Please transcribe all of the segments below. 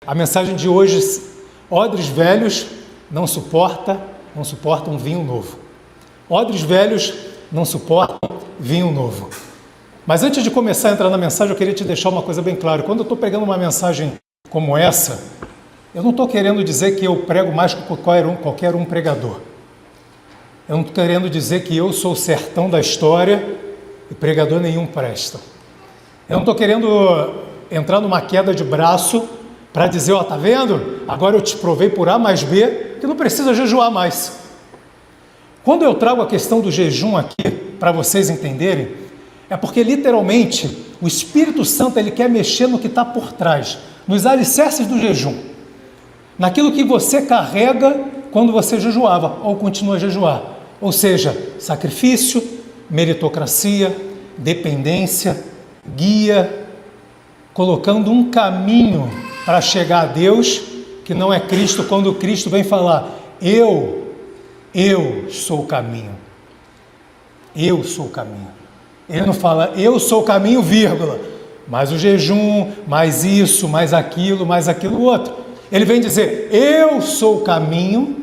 A mensagem de hoje: odres velhos não suportam vinho novo. Odres velhos não suportam vinho novo. Mas antes de começar a entrar na mensagem, eu queria te deixar uma coisa bem clara. Quando eu estou pregando uma mensagem como essa, eu não estou querendo dizer que eu prego mais que qualquer um pregador. Eu não estou querendo dizer que eu sou o sertão da história e pregador nenhum presta. Eu não estou querendo entrar numa queda de braço para dizer, ó, tá vendo? Agora eu te provei por A mais B que não precisa jejuar mais. Quando eu trago a questão do jejum aqui, para vocês entenderem, é porque literalmente o Espírito Santo ele quer mexer no que está por trás, nos alicerces do jejum, naquilo que você carrega quando você jejuava ou continua a jejuar, ou seja, sacrifício, meritocracia, dependência, guia, colocando um caminho para chegar a Deus, que não é Cristo, quando Cristo vem falar, eu sou o caminho, eu sou o caminho. Ele não fala, eu sou o caminho, vírgula, mais o jejum, mais isso, mais aquilo outro. Ele vem dizer, eu sou o caminho,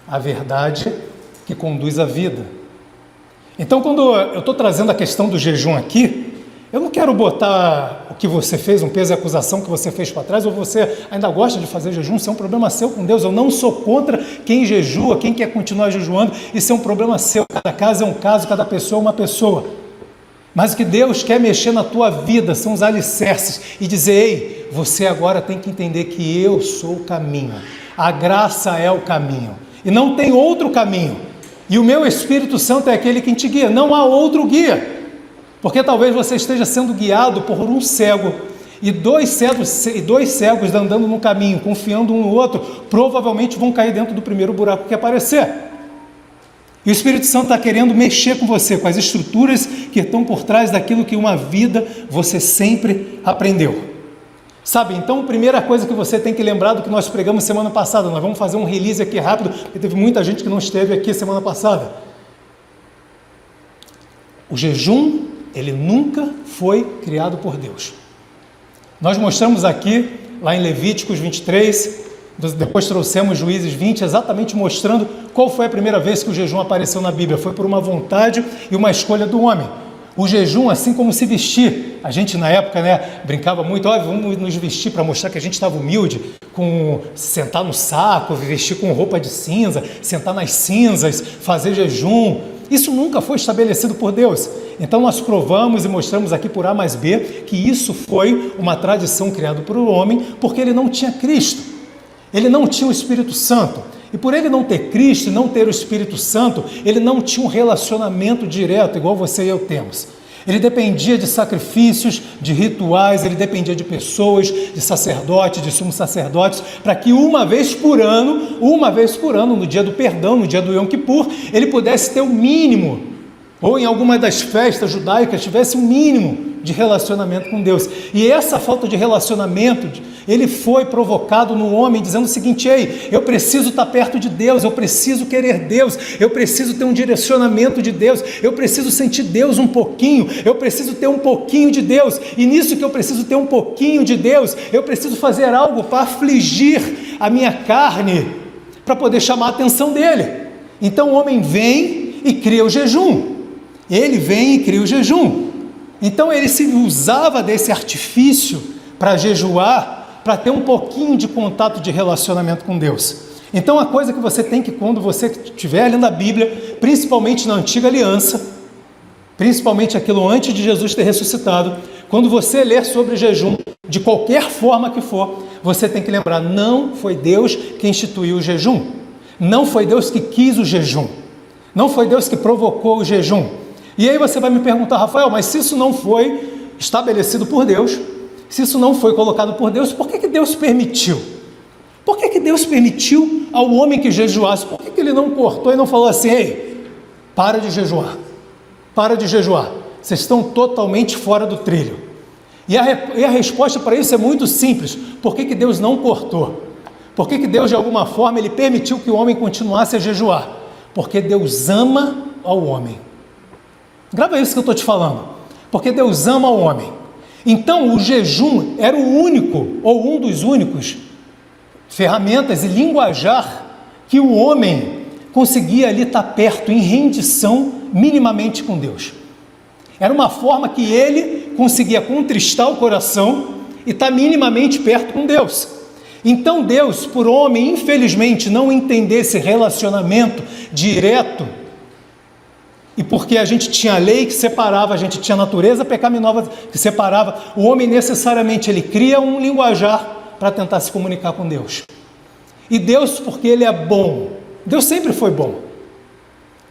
a verdade que conduz à vida. Então, quando eu estou trazendo a questão do jejum aqui, eu não quero botar o que você fez, um peso e acusação que você fez para trás, ou você ainda gosta de fazer jejum, isso é um problema seu com Deus. Eu não sou contra quem jejua, quem quer continuar jejuando, isso é um problema seu. Cada caso é um caso, cada pessoa é uma pessoa. Mas o que Deus quer mexer na tua vida são os alicerces e dizer, ei, você agora tem que entender que eu sou o caminho, a graça é o caminho, e não tem outro caminho, e o meu Espírito Santo é aquele que te guia, não há outro guia. Porque talvez você esteja sendo guiado por um cego, e dois cegos andando no caminho, confiando um no outro, provavelmente vão cair dentro do primeiro buraco que aparecer. E o Espírito Santo está querendo mexer com você, com as estruturas que estão por trás daquilo que uma vida você sempre aprendeu. Sabe, então a primeira coisa que você tem que lembrar do que nós pregamos semana passada, nós vamos fazer um release aqui rápido, porque teve muita gente que não esteve aqui semana passada. O jejum, ele nunca foi criado por Deus. Nós mostramos aqui, lá em Levíticos 23, depois trouxemos Juízes 20, exatamente mostrando qual foi a primeira vez que o jejum apareceu na Bíblia. Foi por uma vontade e uma escolha do homem. O jejum, assim como se vestir. A gente na época, brincava muito, vamos nos vestir para mostrar que a gente estava humilde, sentar no saco, vestir com roupa de cinza, sentar nas cinzas, fazer jejum. Isso nunca foi estabelecido por Deus. Então nós provamos e mostramos aqui por A mais B que isso foi uma tradição criada por um homem, porque ele não tinha Cristo. Ele não tinha o Espírito Santo, e por ele não ter Cristo e não ter o Espírito Santo, ele não tinha um relacionamento direto, igual você e eu temos. Ele dependia de sacrifícios, de rituais, ele dependia de pessoas, de sacerdotes, de sumos sacerdotes, para que uma vez por ano, no dia do perdão, no dia do Yom Kippur, ele pudesse ter o mínimo, ou em alguma das festas judaicas, tivesse um mínimo de relacionamento com Deus. E essa falta de relacionamento, ele foi provocado no homem, dizendo o seguinte, ei, eu preciso estar perto de Deus, eu preciso querer Deus, eu preciso ter um direcionamento de Deus, eu preciso sentir Deus um pouquinho, eu preciso ter um pouquinho de Deus, e nisso que eu preciso ter um pouquinho de Deus, eu preciso fazer algo para afligir a minha carne, para poder chamar a atenção dele. Então o homem vem e cria o jejum. Ele vem e cria o jejum. Então ele se usava desse artifício para jejuar, para ter um pouquinho de contato, de relacionamento com Deus. Então a coisa que você tem que, quando você estiver lendo a Bíblia, principalmente na Antiga Aliança, principalmente aquilo antes de Jesus ter ressuscitado, quando você ler sobre jejum, de qualquer forma que for, você tem que lembrar, não foi Deus que instituiu o jejum, não foi Deus que quis o jejum, não foi Deus que provocou o jejum. E aí você vai me perguntar, Rafael, mas se isso não foi estabelecido por Deus, se isso não foi colocado por Deus, por que Deus permitiu? Por que Deus permitiu ao homem que jejuasse? Por que ele não cortou e não falou assim, ei, para de jejuar, vocês estão totalmente fora do trilho? E a resposta para isso é muito simples, por que Deus não cortou? Por que Deus de alguma forma ele permitiu que o homem continuasse a jejuar? Porque Deus ama ao homem. Grava isso que eu estou te falando, porque Deus ama o homem. Então o jejum era o único, ou um dos únicos, ferramentas e linguajar que o homem conseguia ali estar perto, em rendição minimamente com Deus. Era uma forma que ele conseguia contristar o coração e estar minimamente perto com Deus. Então Deus, por homem, infelizmente, não entender esse relacionamento direto, e porque a gente tinha a lei que separava, a gente tinha a natureza pecaminosa que separava, o homem necessariamente ele cria um linguajar para tentar se comunicar com Deus. E Deus, porque ele é bom, Deus sempre foi bom.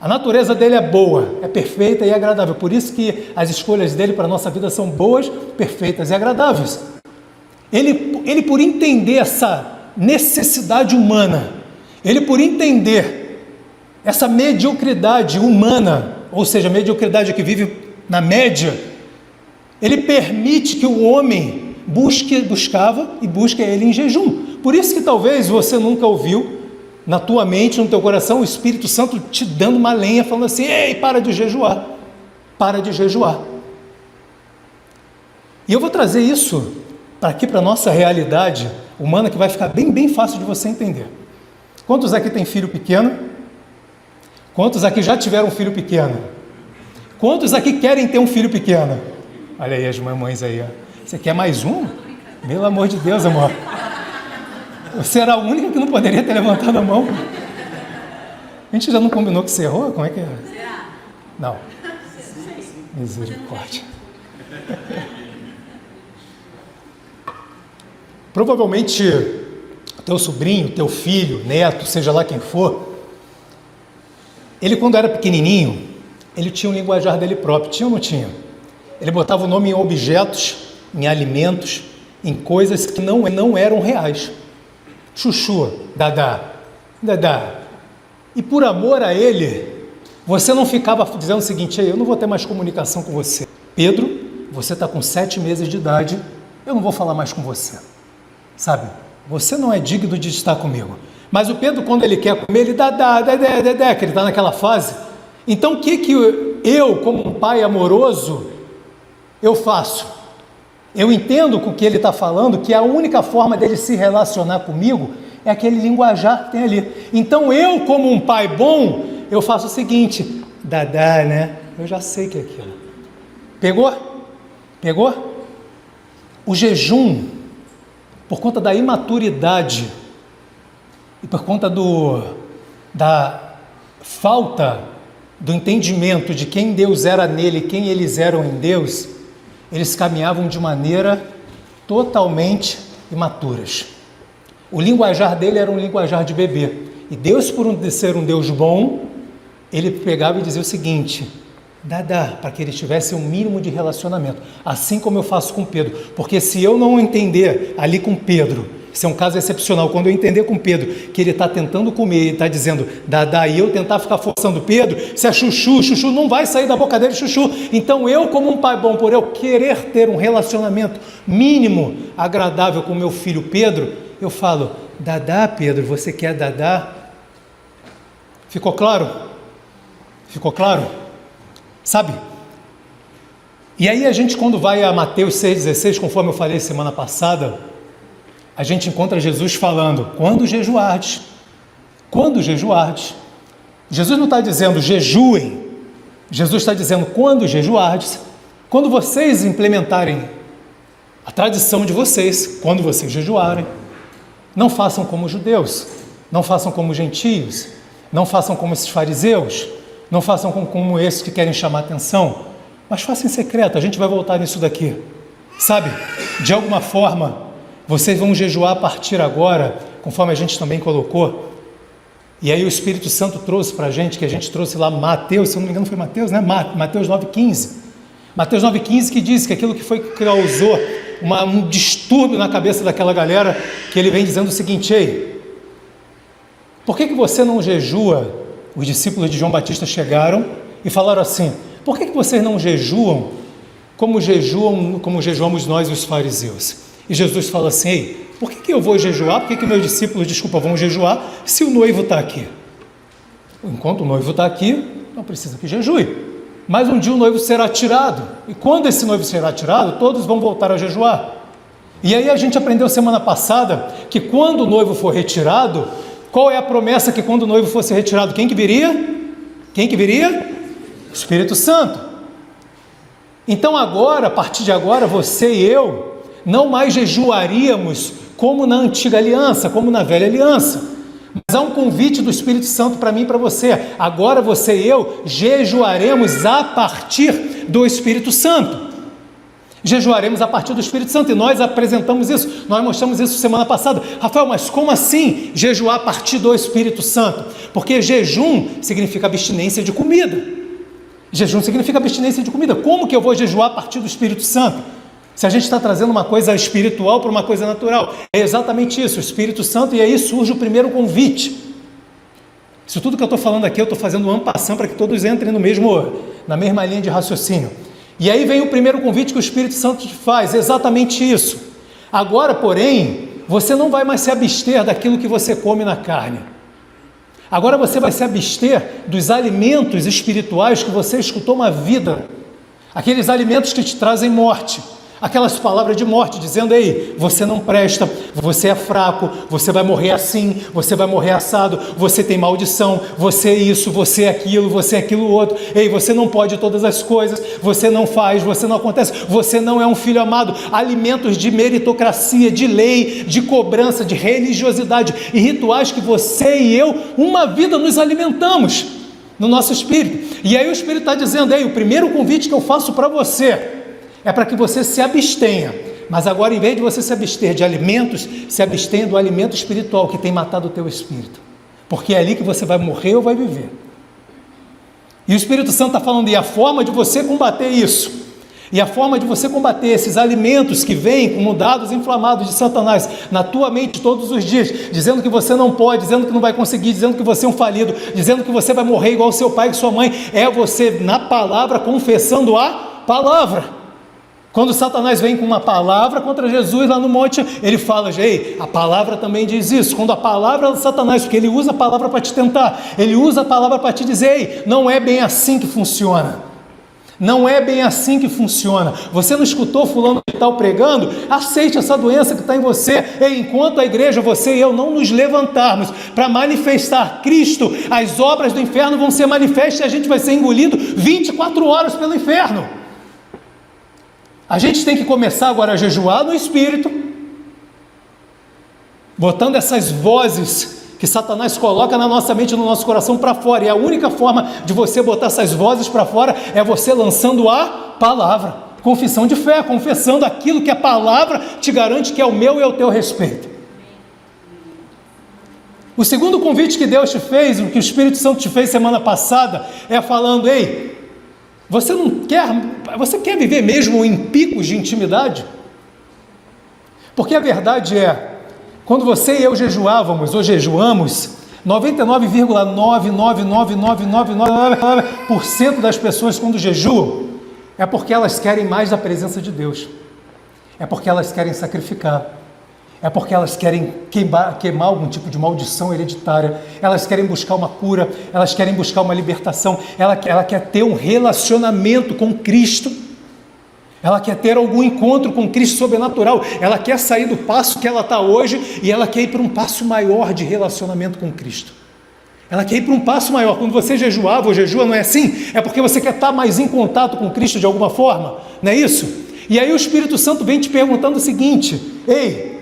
A natureza dele é boa, é perfeita e agradável. Por isso que as escolhas dele para a nossa vida são boas, perfeitas e agradáveis. Ele por entender essa necessidade humana, ele por entender essa mediocridade humana, ou seja, a mediocridade que vive na média, ele permite que o homem buscava e busque ele em jejum. Por isso que talvez você nunca ouviu na tua mente, no teu coração, o Espírito Santo te dando uma lenha, falando assim: ei, para de jejuar, para de jejuar. E eu vou trazer isso aqui para a nossa realidade humana, que vai ficar bem fácil de você entender. Quantos aqui têm filho pequeno? Quantos aqui já tiveram um filho pequeno? Quantos aqui querem ter um filho pequeno? Olha aí as mamães aí, ó. Você quer mais um? Pelo amor de Deus, amor. Você era a única que não poderia ter levantado a mão. A gente já não combinou que você errou? Como é que é? Não. Misericórdia. Provavelmente teu sobrinho, teu filho, neto, seja lá quem for, ele quando era pequenininho, ele tinha um linguajar dele próprio, tinha ou não tinha? Ele botava o nome em objetos, em alimentos, em coisas que não eram reais. Chuchu, dadá, dadá. E por amor a ele, você não ficava dizendo o seguinte: eu não vou ter mais comunicação com você. Pedro, você está com 7 meses de idade, eu não vou falar mais com você. Sabe, você não é digno de estar comigo. Mas o Pedro, quando ele quer comer, ele dadá, dadá, dadá, que ele está naquela fase. Então o que eu, como um pai amoroso, eu faço? Eu entendo com o que ele está falando, que a única forma dele se relacionar comigo é aquele linguajar que tem ali. Então eu, como um pai bom, eu faço o seguinte: dadá, né? Eu já sei que é aquilo. Pegou? Pegou? O jejum, por conta da imaturidade e por conta da falta do entendimento de quem Deus era nele, quem eles eram em Deus, eles caminhavam de maneira totalmente imaturas. O linguajar dele era um linguajar de bebê. E Deus, por ser um Deus bom, ele pegava e dizia o seguinte: dadá, para que ele tivesse um mínimo de relacionamento. Assim como eu faço com Pedro. Porque se eu não entender ali com Pedro, isso é um caso excepcional, quando eu entender com Pedro que ele está tentando comer, ele está dizendo dadá, e eu tentar ficar forçando Pedro, se é chuchu, chuchu não vai sair da boca dele, chuchu. Então eu, como um pai bom, por eu querer ter um relacionamento mínimo, agradável com meu filho Pedro, eu falo: dadá, Pedro, você quer dadá? Ficou claro? Ficou claro? Sabe? E aí a gente, quando vai a Mateus 6,16, conforme eu falei semana passada, a gente encontra Jesus falando: quando jejuardes, quando jejuardes. Jesus não está dizendo jejuem, Jesus está dizendo quando jejuardes, quando vocês implementarem a tradição de vocês, quando vocês jejuarem, não façam como os judeus, não façam como os gentios, não façam como esses fariseus, não façam como esses que querem chamar atenção, mas façam em secreto. A gente vai voltar nisso daqui, sabe? De alguma forma, vocês vão jejuar a partir agora, conforme a gente também colocou, e aí o Espírito Santo trouxe para a gente, que a gente trouxe lá Mateus, se eu não me engano foi Mateus, né? Mateus 9,15. Mateus 9,15 que diz que aquilo que causou um distúrbio na cabeça daquela galera, que ele vem dizendo o seguinte: ei, por que você não jejua? Os discípulos de João Batista chegaram e falaram assim: por que vocês não jejuam como jejuamos nós os fariseus? E Jesus fala assim: ei, por que eu vou jejuar? Por que meus discípulos, vão jejuar se o noivo está aqui? Enquanto o noivo está aqui, não precisa que jejue. Mas um dia o noivo será tirado. E quando esse noivo será tirado, todos vão voltar a jejuar. E aí a gente aprendeu semana passada que quando o noivo for retirado, qual é a promessa que quando o noivo fosse retirado, quem que viria? Quem que viria? Espírito Santo. Então agora, a partir de agora, você e eu não mais jejuaríamos como na antiga aliança, como na velha aliança. Mas há um convite do Espírito Santo para mim e para você. Agora você e eu jejuaremos a partir do Espírito Santo. Jejuaremos a partir do Espírito Santo, e nós apresentamos isso, nós mostramos isso semana passada. Rafael, mas como assim jejuar a partir do Espírito Santo? Porque jejum significa abstinência de comida. Jejum significa abstinência de comida. Como que eu vou jejuar a partir do Espírito Santo? Se a gente está trazendo uma coisa espiritual para uma coisa natural, é exatamente isso, o Espírito Santo, e aí surge o primeiro convite. Isso tudo que eu estou falando aqui, eu estou fazendo um ampassão para que todos entrem na mesma linha de raciocínio. E aí vem o primeiro convite que o Espírito Santo te faz, exatamente isso. Agora, porém, você não vai mais se abster daquilo que você come na carne. Agora você vai se abster dos alimentos espirituais que você escutou uma vida. Aqueles alimentos que te trazem morte. Aquelas palavras de morte, dizendo, ei, você não presta, você é fraco, você vai morrer assim, você vai morrer assado, você tem maldição, você é isso, você é aquilo outro, ei, você não pode todas as coisas, você não faz, você não acontece, você não é um filho amado. Alimentos de meritocracia, de lei, de cobrança, de religiosidade e rituais que você e eu, uma vida nos alimentamos no nosso espírito. E aí o Espírito está dizendo, ei, o primeiro convite que eu faço para você é para que você se abstenha, mas agora, em vez de você se abster de alimentos, se abstenha do alimento espiritual que tem matado o teu espírito, porque é ali que você vai morrer ou vai viver. E o Espírito Santo está falando, e a forma de você combater isso, e a forma de você combater esses alimentos que vêm como dados inflamados de Satanás na tua mente todos os dias, dizendo que você não pode, dizendo que não vai conseguir, dizendo que você é um falido, dizendo que você vai morrer igual seu pai e sua mãe, é você na palavra confessando a palavra. Quando Satanás vem com uma palavra contra Jesus lá no monte, ele fala, ei, a palavra também diz isso. Quando a palavra de Satanás, porque ele usa a palavra para te tentar, ele usa a palavra para te dizer, ei, não é bem assim que funciona. Não é bem assim que funciona. Você não escutou fulano de tal pregando? Aceite essa doença que está em você. E enquanto a igreja, você e eu não nos levantarmos para manifestar Cristo, as obras do inferno vão ser manifestas e a gente vai ser engolido 24 horas pelo inferno. A gente tem que começar agora a jejuar no Espírito, botando essas vozes que Satanás coloca na nossa mente e no nosso coração para fora, e a única forma de você botar essas vozes para fora é você lançando a palavra, confissão de fé, confessando aquilo que a palavra te garante que é o meu e é o teu respeito. O segundo convite que Deus te fez, o que o Espírito Santo te fez semana passada, é falando, ei, você quer viver mesmo em picos de intimidade? Porque a verdade é, quando você e eu jejuávamos ou jejuamos, 99,99999% das pessoas quando jejuam, é porque elas querem mais da presença de Deus, é porque elas querem sacrificar, é porque elas querem queimar algum tipo de maldição hereditária, elas querem buscar uma cura, elas querem buscar uma libertação, ela quer ter um relacionamento com Cristo, ela quer ter algum encontro com Cristo sobrenatural, ela quer sair do passo que ela está hoje e ela quer ir para um passo maior de relacionamento com Cristo. Ela quer ir para um passo maior. Quando você jejuava ou jejua, não é assim? É porque você quer estar mais em contato com Cristo de alguma forma, não é isso? E aí o Espírito Santo vem te perguntando o seguinte, ei,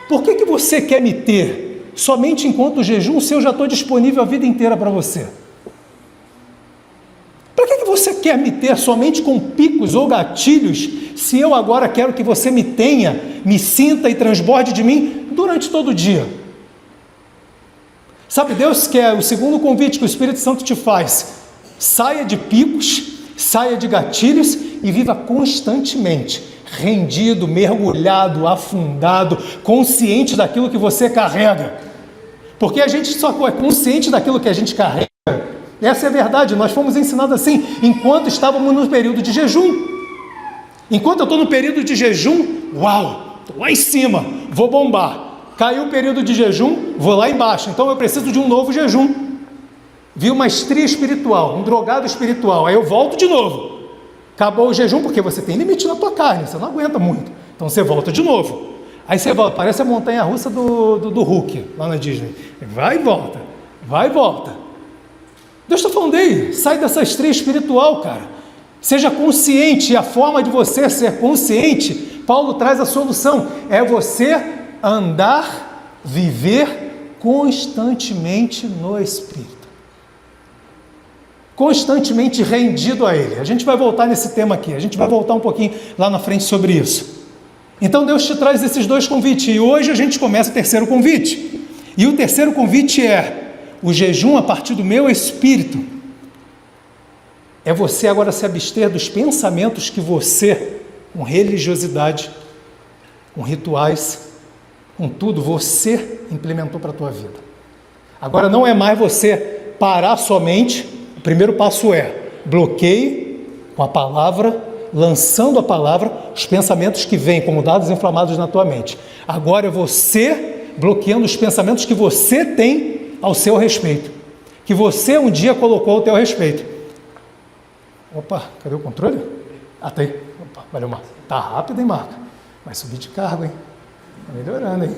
por que você quer me ter somente enquanto o jejum, se eu já estou disponível a vida inteira para você? Para que você quer me ter somente com picos ou gatilhos, se eu agora quero que você me tenha, me sinta e transborde de mim durante todo o dia? Sabe, Deus quer, o segundo convite que o Espírito Santo te faz, saia de picos, saia de gatilhos e viva constantemente rendido, mergulhado, afundado, consciente daquilo que você carrega, porque a gente só é consciente daquilo que a gente carrega, essa é a verdade, nós fomos ensinados assim, enquanto estávamos no período de jejum. Enquanto eu estou no período de jejum, uau, estou lá em cima, vou bombar, caiu o período de jejum, vou lá embaixo, então eu preciso de um novo jejum, vi uma estria espiritual, um drogado espiritual, aí eu volto de novo. Acabou o jejum, porque você tem limite na tua carne, você não aguenta muito, então você volta de novo. Aí você volta, parece a montanha-russa do Hulk, lá na Disney. Vai e volta, vai e volta. Deus está falando aí, sai dessa estreia espiritual, cara. Seja consciente, e a forma de você ser consciente, Paulo traz a solução, é você andar, viver constantemente no Espírito. Constantemente rendido a Ele. A gente vai voltar nesse tema aqui, a gente vai voltar um pouquinho lá na frente sobre isso. Então Deus te traz esses dois convites, e hoje a gente começa o terceiro convite. E o terceiro convite é o jejum a partir do meu espírito. É você agora se abster dos pensamentos que você, com religiosidade, com rituais, com tudo, você implementou para a tua vida. Agora não é mais você parar somente, o primeiro passo é bloqueie com a palavra, lançando a palavra, os pensamentos que vêm como dados inflamados na tua mente. Agora é você bloqueando os pensamentos que você tem ao seu respeito, que você um dia colocou ao teu respeito. Opa, cadê o controle? Ah, tá aí. Opa, valeu, Marco. Tá rápido, hein, Marco? Vai subir de cargo, hein? Tá melhorando, hein?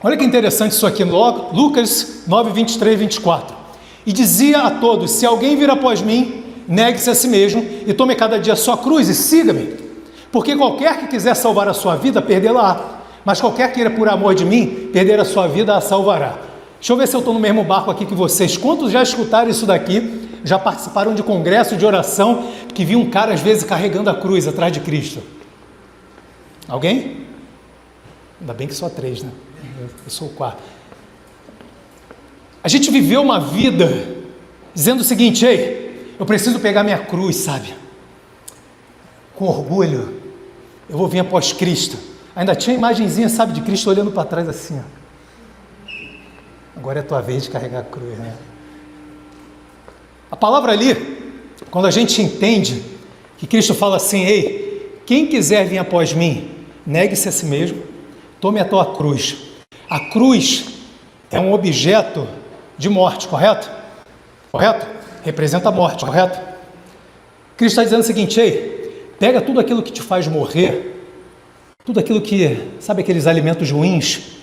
Olha que interessante isso aqui, Lucas 9, 23, 24. E dizia a todos, se alguém vir após mim, negue-se a si mesmo e tome cada dia a sua cruz e siga-me. Porque qualquer que quiser salvar a sua vida, perdê-la. Mas qualquer que queira por amor de mim, perder a sua vida, a salvará. Deixa eu ver se eu estou no mesmo barco aqui que vocês. Quantos já escutaram isso daqui? Já participaram de congresso de oração que viu um cara às vezes carregando a cruz atrás de Cristo? Alguém? Ainda bem que só 3, né? Eu sou o 4. A gente viveu uma vida dizendo o seguinte, ei, eu preciso pegar minha cruz, sabe? Com orgulho, eu vou vir após Cristo. Ainda tinha a imagenzinha, sabe, de Cristo olhando para trás assim, ó. Agora é a tua vez de carregar a cruz, né? A palavra ali, quando a gente entende que Cristo fala assim, ei, quem quiser vir após mim, negue-se a si mesmo, tome a tua cruz. A cruz é um objeto de morte, correto? Correto? Representa a morte, correto? Cristo está dizendo o seguinte, ei, pega tudo aquilo que te faz morrer, tudo aquilo que, sabe aqueles alimentos ruins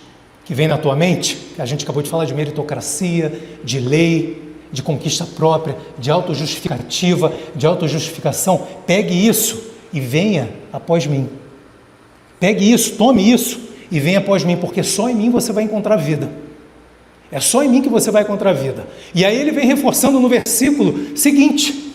que vem na tua mente, que a gente acabou de falar de meritocracia, de lei, de conquista própria, de autojustificativa, de autojustificação, pegue isso e venha após mim. Pegue isso, tome isso e venha após mim, porque só em mim você vai encontrar vida. É só em mim que você vai encontrar vida. E aí ele vem reforçando no versículo seguinte.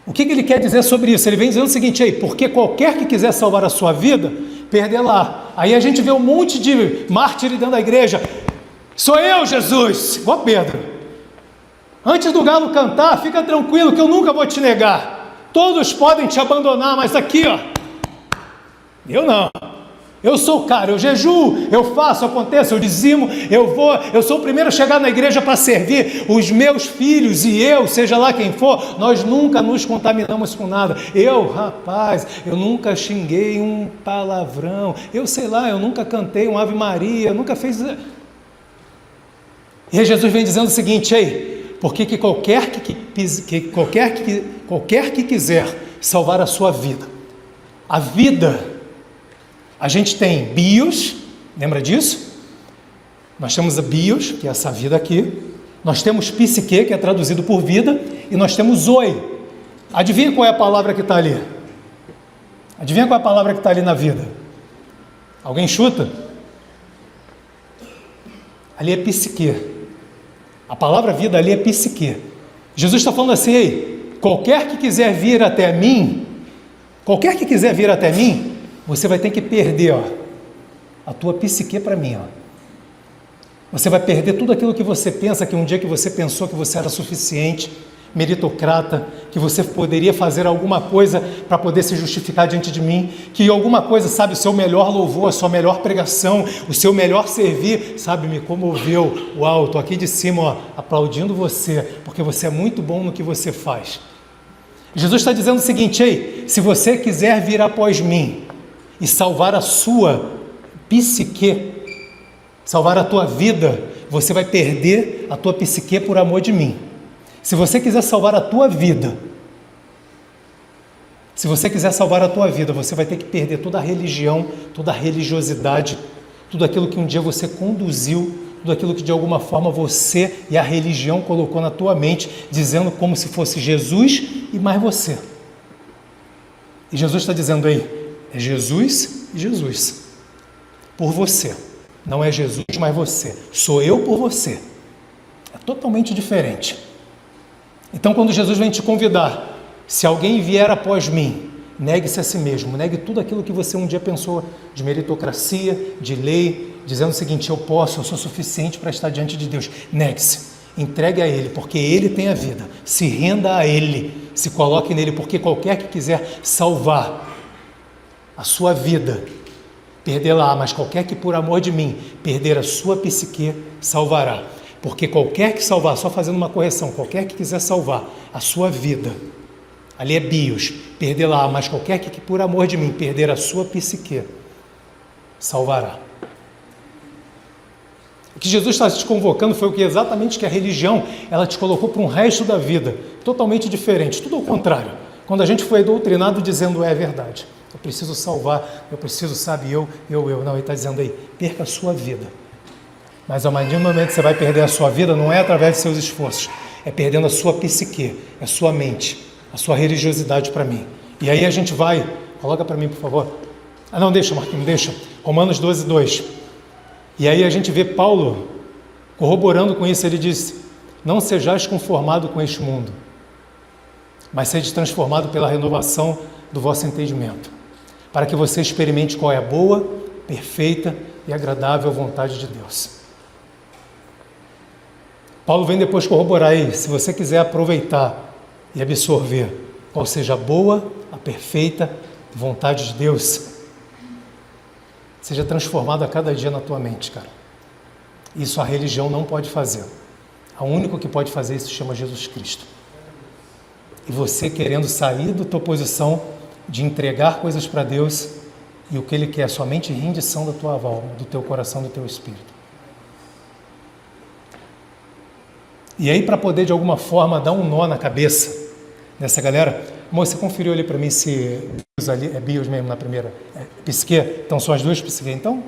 O que ele quer dizer sobre isso? Ele vem dizendo o seguinte, aí, porque qualquer que quiser salvar a sua vida, perdê-la. Aí a gente vê um monte de mártir dentro da igreja. Sou eu, Jesus, igual Pedro. Antes do galo cantar, fica tranquilo que eu nunca vou te negar. Todos podem te abandonar, mas aqui, ó, eu não. Eu sou o cara, eu jejuo, eu faço, aconteça, eu dizimo, eu sou o primeiro a chegar na igreja para servir. Os meus filhos e eu, seja lá quem for, nós nunca nos contaminamos com nada. Rapaz, eu nunca xinguei um palavrão, eu sei lá, eu nunca cantei um Ave Maria, eu nunca fiz... E aí Jesus vem dizendo o seguinte, ei, porque que qualquer que quiser salvar a sua vida, a vida... A gente tem bios, lembra disso? Nós temos a bios, que é essa vida aqui. Nós temos psique, que é traduzido por vida. E nós temos zoe. Adivinha qual é a palavra que está ali? Adivinha qual é a palavra que está ali na vida? Alguém chuta? Ali é psique. A palavra vida ali é psique. Jesus está falando assim, ei, qualquer que quiser vir até mim, você vai ter que perder, ó, a tua psique para mim, ó. Você vai perder tudo aquilo que você pensa, que um dia que você pensou que você era suficiente, meritocrata, que você poderia fazer alguma coisa para poder se justificar diante de mim, que alguma coisa, sabe, o seu melhor louvor, a sua melhor pregação, o seu melhor servir, sabe, me comoveu. Uau, estou aqui de cima, ó, aplaudindo você, porque você é muito bom no que você faz. Jesus está dizendo o seguinte, ei, se você quiser vir após mim, e salvar a sua psique, salvar a tua vida, você vai perder a tua psique por amor de mim. Se você quiser salvar a tua vida, Se você quiser salvar a tua vida, você vai ter que perder toda a religião, toda a religiosidade, tudo aquilo que um dia você conduziu, tudo aquilo que de alguma forma você e a religião colocou na tua mente, dizendo como se fosse Jesus e mais você. E Jesus está dizendo aí, é Jesus e Jesus, por você. Não é Jesus mais você, sou eu por você. É totalmente diferente. Então quando Jesus vem te convidar, se alguém vier após mim, negue-se a si mesmo, negue tudo aquilo que você um dia pensou de meritocracia, de lei, dizendo o seguinte, eu sou suficiente para estar diante de Deus. Negue-se, entregue a Ele, porque Ele tem a vida, se renda a Ele, se coloque nele, porque qualquer que quiser salvar a sua vida, perdê-la, mas qualquer que por amor de mim perder a sua psique, salvará. Porque qualquer que salvar, só fazendo uma correção, qualquer que quiser salvar a sua vida, ali é bios, perdê-la, mas qualquer que por amor de mim perder a sua psique, salvará. O que Jesus está te convocando foi o que exatamente que a religião, ela te colocou para um resto da vida, totalmente diferente, tudo ao contrário. Quando a gente foi doutrinado dizendo é verdade, eu preciso salvar, eu preciso, sabe, eu, não, ele está dizendo aí, perca a sua vida. Mas ao mesmo momento que você vai perder a sua vida, não é através de seus esforços, é perdendo a sua psique, a sua mente, a sua religiosidade para mim. E aí a gente vai, coloca para mim por favor, não, deixa Marquinhos, deixa, Romanos 12, 2, e aí a gente vê Paulo corroborando com isso, ele diz, não sejais conformado com este mundo, mas sede transformado pela renovação do vosso entendimento, para que você experimente qual é a boa, perfeita e agradável vontade de Deus. Paulo vem depois corroborar aí, se você quiser aproveitar e absorver qual seja a boa, a perfeita vontade de Deus, seja transformado a cada dia na tua mente, cara. Isso a religião não pode fazer. O único que pode fazer isso se chama Jesus Cristo. E você querendo sair da tua posição de entregar coisas para Deus, e o que Ele quer é somente rendição da tua alma, do teu coração, do teu espírito. E aí, para poder de alguma forma dar um nó na cabeça dessa galera, moça, você conferiu ali para mim se ali é bios mesmo na primeira, psique, então são as duas psique, então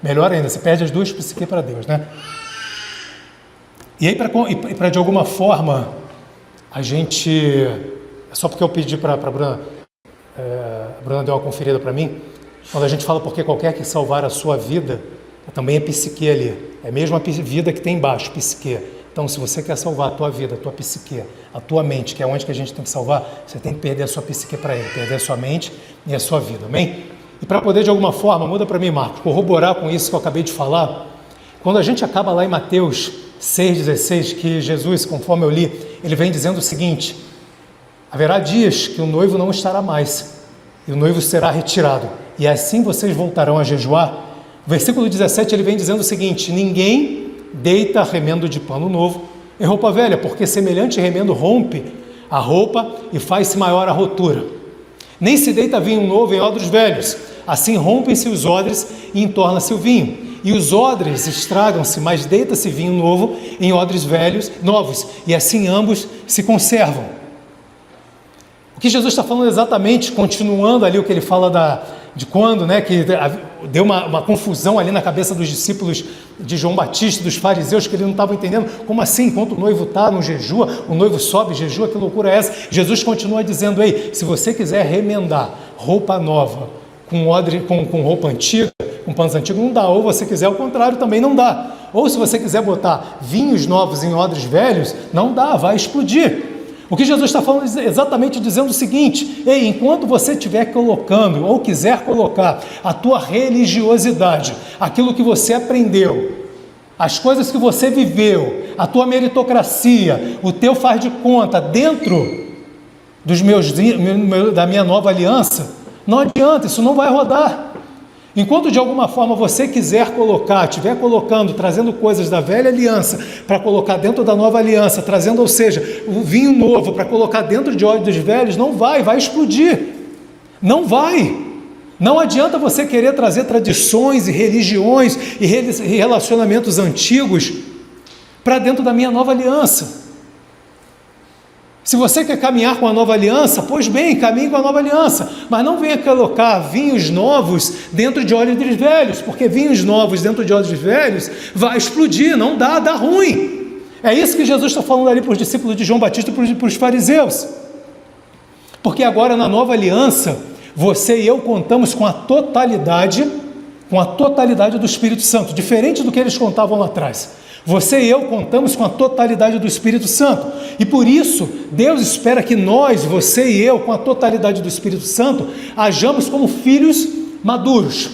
melhor ainda, você perde as duas psique para Deus, né? E aí, para de alguma forma, a gente, só porque eu pedi para a Bruna, a Bruna deu uma conferida para mim, quando a gente fala porque qualquer que salvar a sua vida, também é psique ali, é a mesma vida que tem embaixo, psique. Então, se você quer salvar a tua vida, a tua psique, a tua mente, que é onde que a gente tem que salvar, você tem que perder a sua psique para Ele, perder a sua mente e a sua vida, amém? E para poder de alguma forma, muda para mim, Marcos, corroborar com isso que eu acabei de falar, quando a gente acaba lá em Mateus 6,16, que Jesus, conforme eu li, ele vem dizendo o seguinte, haverá dias que o noivo não estará mais, e o noivo será retirado, e assim vocês voltarão a jejuar. O versículo 17, ele vem dizendo o seguinte, ninguém deita remendo de pano novo em roupa velha, porque semelhante remendo rompe a roupa e faz-se maior a rotura. Nem se deita vinho novo em odres velhos, assim rompem-se os odres e entorna-se o vinho. E os odres estragam-se, mas deita-se vinho novo em odres novos, e assim ambos se conservam. O que Jesus está falando exatamente, continuando ali o que ele fala de quando, né, que deu uma confusão ali na cabeça dos discípulos de João Batista, dos fariseus, que eles não estavam entendendo, como assim, enquanto o noivo está no jejua, o noivo sobe, jejua, que loucura é essa? Jesus continua dizendo, ei, se você quiser remendar roupa nova com roupa antiga, com panos antigos, não dá, ou você quiser o contrário, também não dá, ou se você quiser botar vinhos novos em odres velhos, não dá, vai explodir. O que Jesus está falando é exatamente dizendo o seguinte, ei, enquanto você estiver colocando ou quiser colocar a tua religiosidade, aquilo que você aprendeu, as coisas que você viveu, a tua meritocracia, o teu faz de conta dentro da minha nova aliança, não adianta, isso não vai rodar. Enquanto de alguma forma você quiser colocar, estiver colocando, trazendo coisas da velha aliança para colocar dentro da nova aliança, trazendo, ou seja, o vinho novo para colocar dentro de óleos velhos, não vai explodir. Não vai. Não adianta você querer trazer tradições e religiões e relacionamentos antigos para dentro da minha nova aliança. Se você quer caminhar com a nova aliança, pois bem, caminhe com a nova aliança, mas não venha colocar vinhos novos dentro de odres velhos, porque vinhos novos dentro de odres velhos vai explodir, não dá ruim. É isso que Jesus está falando ali para os discípulos de João Batista e para os fariseus. Porque agora na nova aliança, você e eu contamos com a totalidade do Espírito Santo, diferente do que eles contavam lá atrás. Você e eu contamos com a totalidade do Espírito Santo, e por isso Deus espera que nós, você e eu, com a totalidade do Espírito Santo, hajamos como filhos maduros,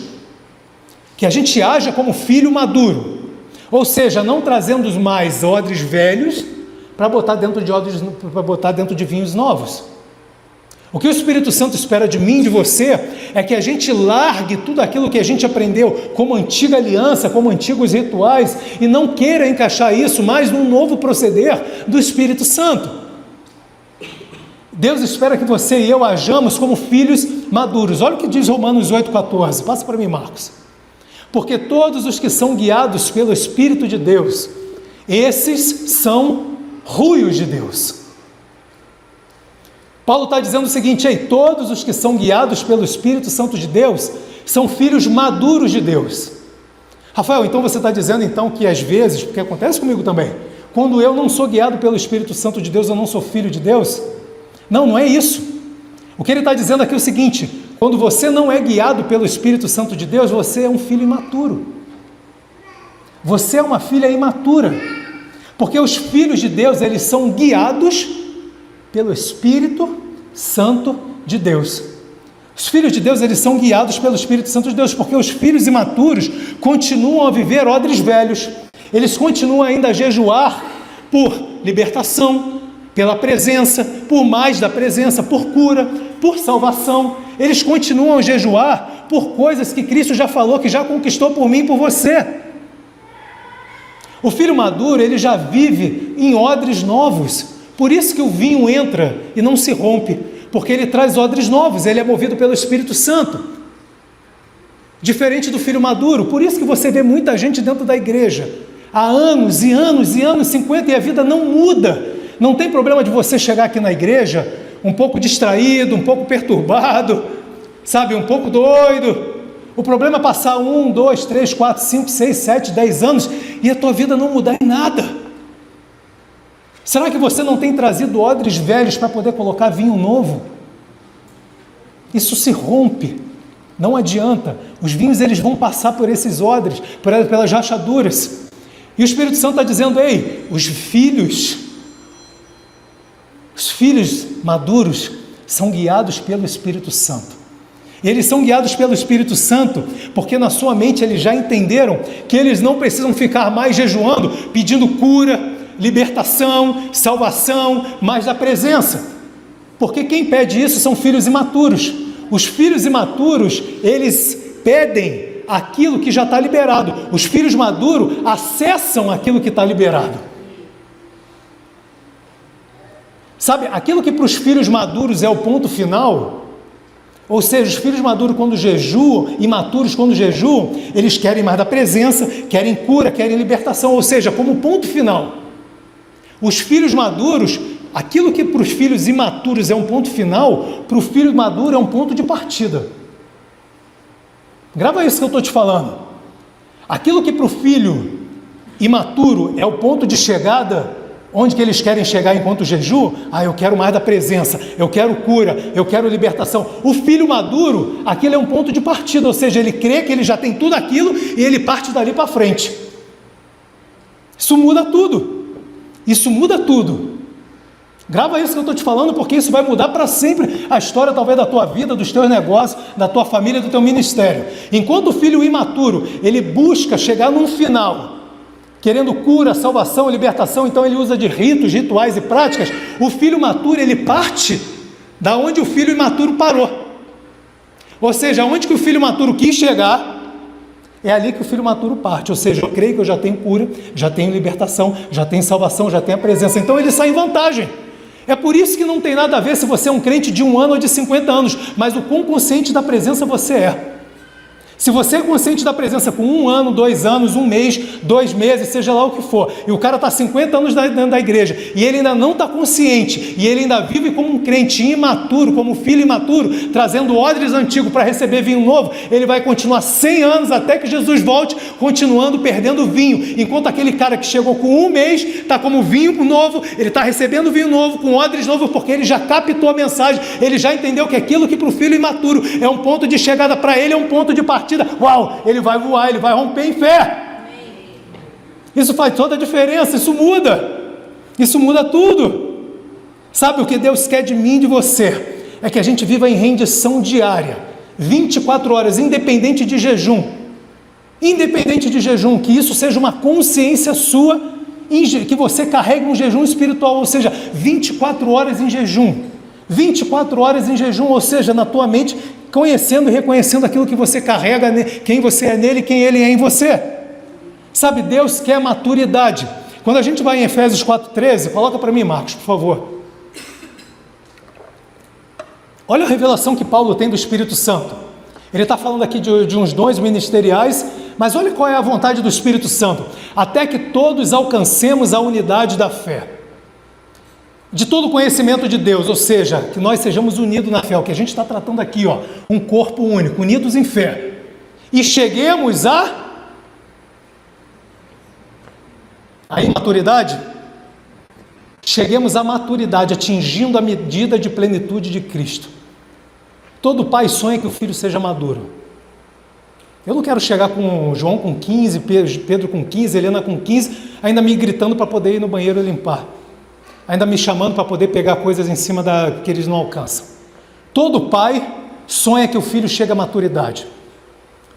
que a gente haja como filho maduro, ou seja, não trazendo mais odres velhos para botar dentro de vinhos novos. O que o Espírito Santo espera de mim e de você é que a gente largue tudo aquilo que a gente aprendeu como antiga aliança, como antigos rituais, e não queira encaixar isso mais num novo proceder do Espírito Santo. Deus espera que você e eu hajamos como filhos maduros. Olha o que diz Romanos 8,14. Passa para mim, Marcos. Porque todos os que são guiados pelo Espírito de Deus, esses são ruios de Deus. Paulo está dizendo o seguinte: todos os que são guiados pelo Espírito Santo de Deus são filhos maduros de Deus. Rafael, então você está dizendo então que às vezes, porque acontece comigo também, quando eu não sou guiado pelo Espírito Santo de Deus, eu não sou filho de Deus? Não é isso. O que ele está dizendo aqui é o seguinte: quando você não é guiado pelo Espírito Santo de Deus, você é um filho imaturo. Você é uma filha imatura, porque os filhos de Deus, eles são guiados pelo Espírito Santo de Deus. Os filhos de Deus, eles são guiados pelo Espírito Santo de Deus, porque os filhos imaturos continuam a viver odres velhos, eles continuam ainda a jejuar por libertação, pela presença, por mais da presença, por cura, por salvação. Eles continuam a jejuar por coisas que Cristo já falou, que já conquistou por mim e por você. O filho maduro, ele já vive em odres novos. Por isso que o vinho entra e não se rompe, porque ele traz odres novos, ele é movido pelo Espírito Santo, diferente do filho maduro. Por isso que você vê muita gente dentro da igreja, há anos e anos e anos, 50, e a vida não muda. Não tem problema de você chegar aqui na igreja um pouco distraído, um pouco perturbado, sabe, um pouco doido. O problema é passar 1, 2, 3, 4, 5, 6, 7, 10 anos e a tua vida não mudar em nada. Será que você não tem trazido odres velhos para poder colocar vinho novo? Isso se rompe, não adianta. Os vinhos, eles vão passar por esses odres, pelas rachaduras. E o Espírito Santo está dizendo: os filhos maduros são guiados pelo Espírito Santo. Eles são guiados pelo Espírito Santo, porque na sua mente eles já entenderam que eles não precisam ficar mais jejuando, pedindo cura, libertação, salvação, mas da presença, porque quem pede isso são filhos imaturos. Os filhos imaturos, eles pedem aquilo que já está liberado. Os filhos maduros acessam aquilo que está liberado. Sabe, aquilo que para os filhos maduros é o ponto final, ou seja, os filhos maduros quando jejuam, imaturos quando jejuam, eles querem mais da presença, querem cura, querem libertação, ou seja, como ponto final. Os filhos maduros, aquilo que para os filhos imaturos é um ponto final, para o filho maduro é um ponto de partida. Grava isso que eu estou te falando. Aquilo que para o filho imaturo é o ponto de chegada, onde que eles querem chegar enquanto jejum? Eu quero mais da presença, eu quero cura, eu quero libertação. O filho maduro, aquilo é um ponto de partida, ou seja, ele crê que ele já tem tudo aquilo e ele parte dali para frente. Isso muda tudo. Isso muda tudo. Grava isso que eu estou te falando, porque isso vai mudar para sempre a história, talvez, da tua vida, dos teus negócios, da tua família, do teu ministério. Enquanto o filho imaturo, ele busca chegar num final, querendo cura, salvação, libertação, então ele usa de ritos, rituais e práticas. O filho maturo, ele parte da onde o filho imaturo parou. Ou seja, onde que o filho maturo quis chegar, é ali que o filho maturo parte. Ou seja, eu creio que eu já tenho cura, já tenho libertação, já tenho salvação, já tenho a presença. Então ele sai em vantagem. É por isso que não tem nada a ver se você é um crente de 1 ano ou de 50 anos, mas o quão consciente da presença você é. Se você é consciente da presença com 1 ano, 2 anos, 1 mês, 2 meses, seja lá o que for, e o cara está 50 anos dentro da igreja, e ele ainda não está consciente, e ele ainda vive como um crente imaturo, como um filho imaturo, trazendo odres antigos para receber vinho novo, ele vai continuar 100 anos até que Jesus volte, continuando perdendo vinho, enquanto aquele cara que chegou com 1 mês, está como vinho novo, ele está recebendo vinho novo, com odres novos, porque ele já captou a mensagem, ele já entendeu que aquilo que para o filho imaturo é um ponto de chegada, para ele é um ponto de partida. Uau, ele vai voar, ele vai romper em fé. Isso faz toda a diferença, isso muda tudo. Sabe o que Deus quer de mim e de você? É que a gente viva em rendição diária, 24 horas, independente de jejum, que isso seja uma consciência sua, que você carregue um jejum espiritual, ou seja, 24 horas em jejum, 24 horas em jejum, ou seja, na tua mente, conhecendo e reconhecendo aquilo que você carrega, quem você é nele, quem ele é em você. Sabe, Deus quer maturidade. Quando a gente vai em Efésios 4,13, coloca para mim, Marcos, por favor. Olha a revelação que Paulo tem do Espírito Santo. Ele está falando aqui de uns dons ministeriais, mas olha qual é a vontade do Espírito Santo. Até que todos alcancemos a unidade da fé, de todo o conhecimento de Deus, ou seja, que nós sejamos unidos na fé, o que a gente está tratando aqui, ó, um corpo único, unidos em fé, e cheguemos à imaturidade, cheguemos à maturidade, atingindo a medida de plenitude de Cristo. Todo pai sonha que o filho seja maduro. Eu não quero chegar com João com 15, Pedro com 15, Helena com 15, ainda me gritando para poder ir no banheiro e limpar, ainda me chamando para poder pegar coisas em cima que eles não alcançam. Todo pai sonha que o filho chegue à maturidade.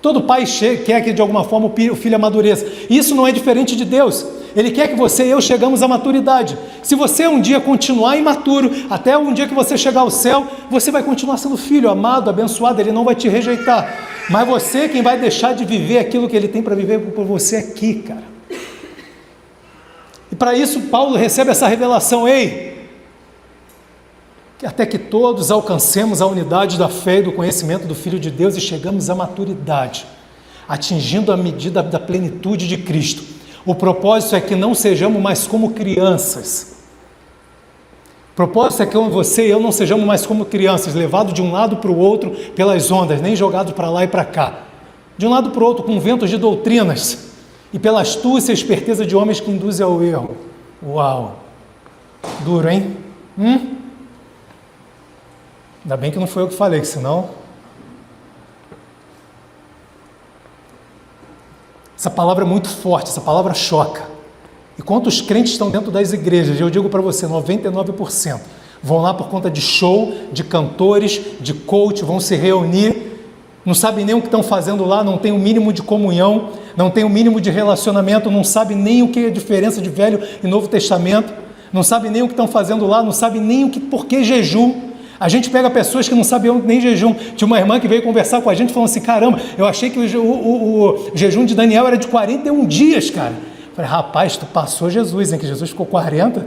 Todo pai quer que de alguma forma o filho amadureça. Isso não é diferente de Deus. Ele quer que você e eu chegamos à maturidade. Se você um dia continuar imaturo, até um dia que você chegar ao céu, você vai continuar sendo filho, amado, abençoado, ele não vai te rejeitar. Mas você quem vai deixar de viver aquilo que ele tem para viver por você aqui, cara. E para isso Paulo recebe essa revelação, até que todos alcancemos a unidade da fé e do conhecimento do Filho de Deus e chegamos à maturidade, atingindo a medida da plenitude de Cristo. O propósito é que não sejamos mais como crianças. O propósito é que você e eu não sejamos mais como crianças, levados de um lado para o outro pelas ondas, nem jogados para lá e para cá. De um lado para o outro com ventos de doutrinas e pela astúcia e esperteza de homens que induzem ao erro. Uau! Duro, hein? Ainda bem que não foi eu que falei, que senão... Essa palavra é muito forte, essa palavra choca. E quantos crentes estão dentro das igrejas? Eu digo para você, 99%. Vão lá por conta de show, de cantores, de coach, vão se reunir, não sabem nem o que estão fazendo lá, não tem o mínimo de comunhão, não tem o mínimo de relacionamento, não sabem nem o que é a diferença de Velho e Novo Testamento, não sabem nem o que estão fazendo lá, não sabem nem por que jejum. A gente pega pessoas que não sabiam nem jejum. Tinha uma irmã que veio conversar com a gente falando assim, caramba, eu achei que o jejum de Daniel era de 41 dias, cara. Eu falei, rapaz, tu passou Jesus, hein? Que Jesus ficou 40?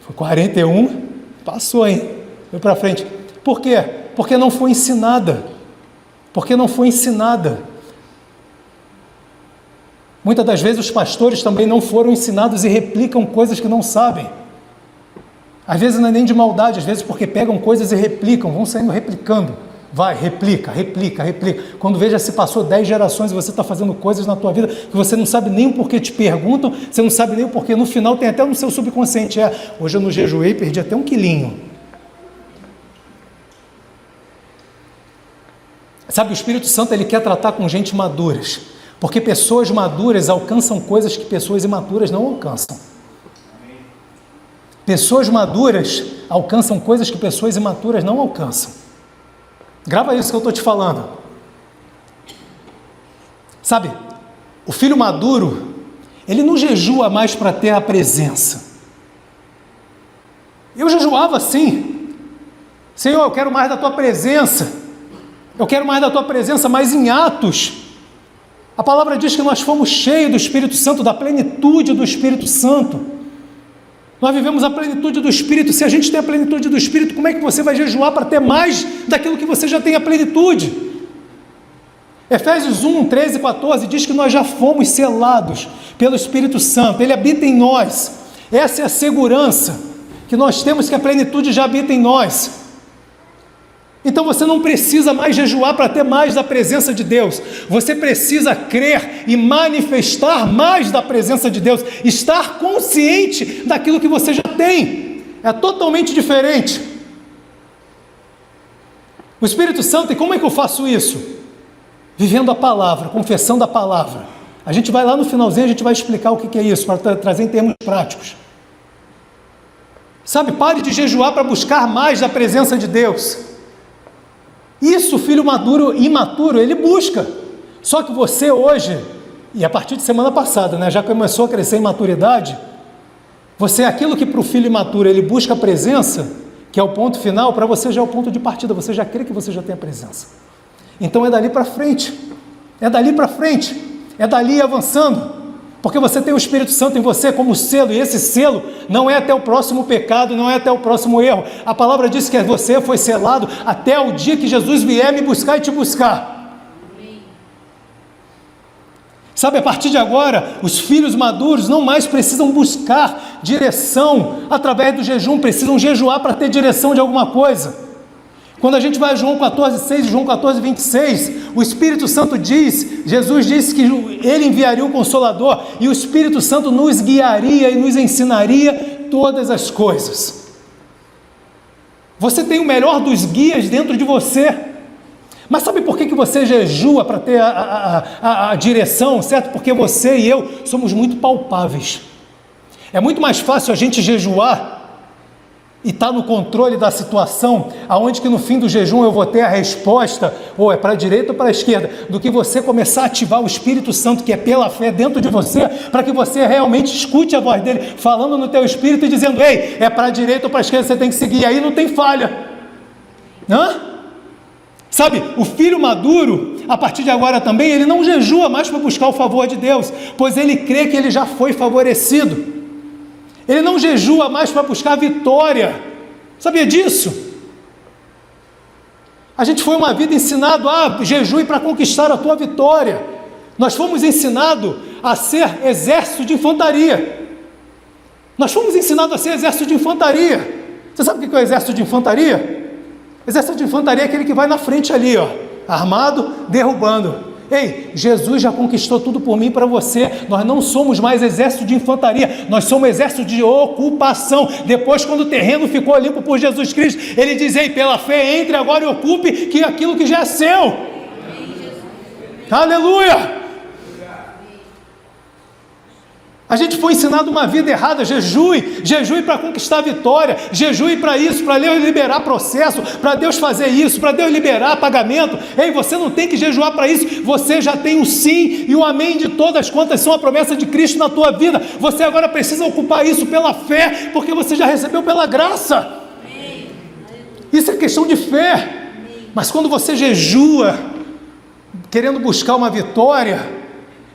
Foi 41? Passou, hein? Foi para frente. Por quê? Porque não foi ensinada. Porque não foi ensinada. Muitas das vezes os pastores também não foram ensinados e replicam coisas que não sabem. Às vezes não é nem de maldade, às vezes porque pegam coisas e replicam, vão saindo replicando. Vai, replica. Quando veja se passou 10 gerações e você está fazendo coisas na tua vida que você não sabe nem o porquê te perguntam, você não sabe nem o porquê. No final tem até no seu subconsciente, hoje eu não jejuei, perdi até 1 quilinho. Sabe, o Espírito Santo ele quer tratar com gente maduras, porque pessoas maduras alcançam coisas que pessoas imaturas não alcançam. Pessoas maduras alcançam coisas que pessoas imaturas não alcançam. Grava isso que eu estou te falando. Sabe, o filho maduro, ele não jejua mais para ter a presença. Eu jejuava sim. Senhor, eu quero mais da tua presença. Eu quero mais da tua presença, mas em Atos, a palavra diz que nós fomos cheios do Espírito Santo, da plenitude do Espírito Santo. Nós vivemos a plenitude do Espírito. Se a gente tem a plenitude do Espírito, como é que você vai jejuar para ter mais daquilo que você já tem a plenitude? Efésios 1, 13 e 14 diz que nós já fomos selados pelo Espírito Santo, Ele habita em nós. Essa é a segurança que nós temos, que a plenitude já habita em nós. Então você não precisa mais jejuar para ter mais da presença de Deus. Você precisa crer e manifestar mais da presença de Deus, estar consciente daquilo que você já tem. É totalmente diferente. O Espírito Santo, e como é que eu faço isso? Vivendo a palavra, confessando a palavra. A gente vai lá no finalzinho, a gente vai explicar o que é isso, para trazer em termos práticos. Sabe, pare de jejuar para buscar mais da presença de Deus. Isso o filho maduro, imaturo, ele busca. Só que você hoje, e a partir de semana passada, né, já começou a crescer em maturidade, você, aquilo que para o filho imaturo ele busca a presença, que é o ponto final, para você já é o ponto de partida, você já crê que você já tem a presença. Então é dali para frente, é dali avançando, porque você tem o Espírito Santo em você como selo, e esse selo não é até o próximo pecado, não é até o próximo erro. A palavra diz que você foi selado até o dia que Jesus vier me buscar e te buscar. Sabe, a partir de agora, os filhos maduros não mais precisam buscar direção através do jejum, precisam jejuar para ter direção de alguma coisa. Quando a gente vai a João 14,6 e João 14,26, o Espírito Santo diz, Jesus disse que Ele enviaria o Consolador, e o Espírito Santo nos guiaria e nos ensinaria todas as coisas. Você tem o melhor dos guias dentro de você, mas sabe por que você jejua para ter a direção, certo? Porque você e eu somos muito palpáveis. É muito mais fácil a gente jejuar e está no controle da situação, aonde que no fim do jejum eu vou ter a resposta, ou é para a direita ou para a esquerda, do que você começar a ativar o Espírito Santo, que é pela fé dentro de você, para que você realmente escute a voz dele, falando no teu espírito e dizendo, ei, é para a direita ou para a esquerda, você tem que seguir, aí não tem falha. Sabe, o filho maduro, a partir de agora também, ele não jejua mais para buscar o favor de Deus, pois ele crê que ele já foi favorecido. Ele não jejua mais para buscar vitória. Sabia disso? A gente foi uma vida ensinado a jejue para conquistar a tua vitória. Nós fomos ensinados a ser exército de infantaria. Você sabe o que é o exército de infantaria? Exército de infantaria é aquele que vai na frente ali, ó, armado, derrubando. Ei, Jesus já conquistou tudo por mim e para você. Nós não somos mais exército de infantaria, nós somos exército de ocupação. Depois, quando o terreno ficou limpo por Jesus Cristo, ele diz, ei, pela fé, entre agora e ocupe que aquilo que já é seu. Aleluia! A gente foi ensinado uma vida errada, jejue para conquistar a vitória, jejue para isso, para Deus liberar processo, para Deus fazer isso, para Deus liberar pagamento. Ei, você não tem que jejuar para isso, você já tem o sim e o amém de todas as contas, são a promessa de Cristo na tua vida. Você agora precisa ocupar isso pela fé, porque você já recebeu pela graça. Isso é questão de fé. Mas quando você jejua, querendo buscar uma vitória,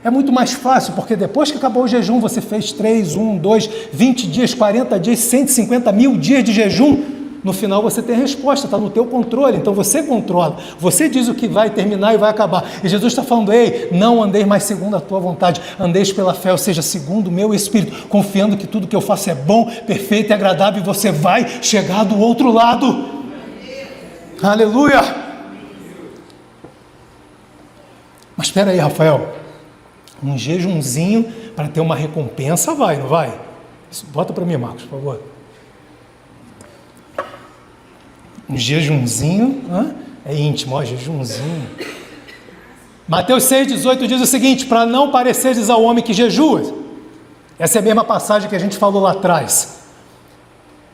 é muito mais fácil, porque depois que acabou o jejum, você fez 3, 1, 2, 20 dias, 40 dias, 150 mil dias de jejum, no final você tem a resposta, está no teu controle, então você controla, você diz o que vai terminar e vai acabar, e Jesus está falando, ei, não andeis mais segundo a tua vontade, andeis pela fé, ou seja, segundo o meu Espírito, confiando que tudo que eu faço é bom, perfeito e agradável, e você vai chegar do outro lado. Aleluia! Mas espera aí, Rafael, um jejumzinho para ter uma recompensa, vai, não vai? Bota para mim, Marcos, por favor. Um jejumzinho, é íntimo, ó, jejumzinho. Mateus 6,18 diz o seguinte, para não pareceres ao homem que jejua. Essa é a mesma passagem que a gente falou lá atrás.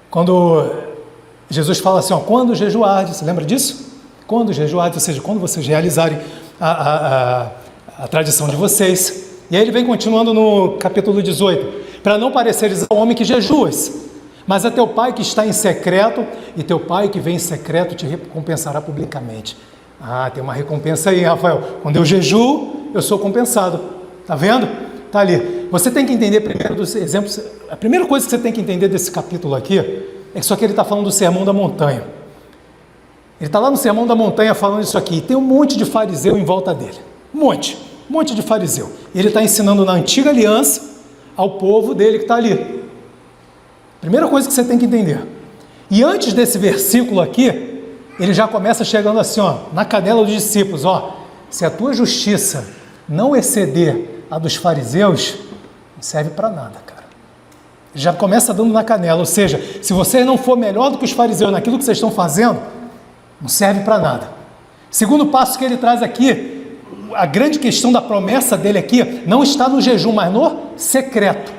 Quando Jesus fala assim, ó, quando jejuardes, você lembra disso? Quando jejuardes, ou seja, quando vocês realizarem a tradição de vocês. E aí ele vem continuando no capítulo 18, para não pareceres ao homem que jejuas, mas a teu pai que está em secreto, e teu pai que vem em secreto te recompensará publicamente. Tem uma recompensa aí, Rafael, quando eu jejuo, eu sou compensado, tá vendo? Tá ali. Você tem que entender primeiro dos exemplos, a primeira coisa que você tem que entender desse capítulo aqui, é que só que ele está falando do Sermão da Montanha. Ele está lá no Sermão da Montanha falando isso aqui, e tem um monte de fariseu em volta dele. um monte de fariseu. Ele está ensinando na antiga aliança ao povo dele que está ali. Primeira coisa que você tem que entender. E antes desse versículo aqui, ele já começa chegando assim, ó, na canela dos discípulos, ó, se a tua justiça não exceder a dos fariseus, não serve para nada, cara. Ele já começa dando na canela, ou seja, se você não for melhor do que os fariseus naquilo que vocês estão fazendo, não serve para nada. Segundo passo que ele traz aqui, a grande questão da promessa dele aqui não está no jejum, mas no secreto.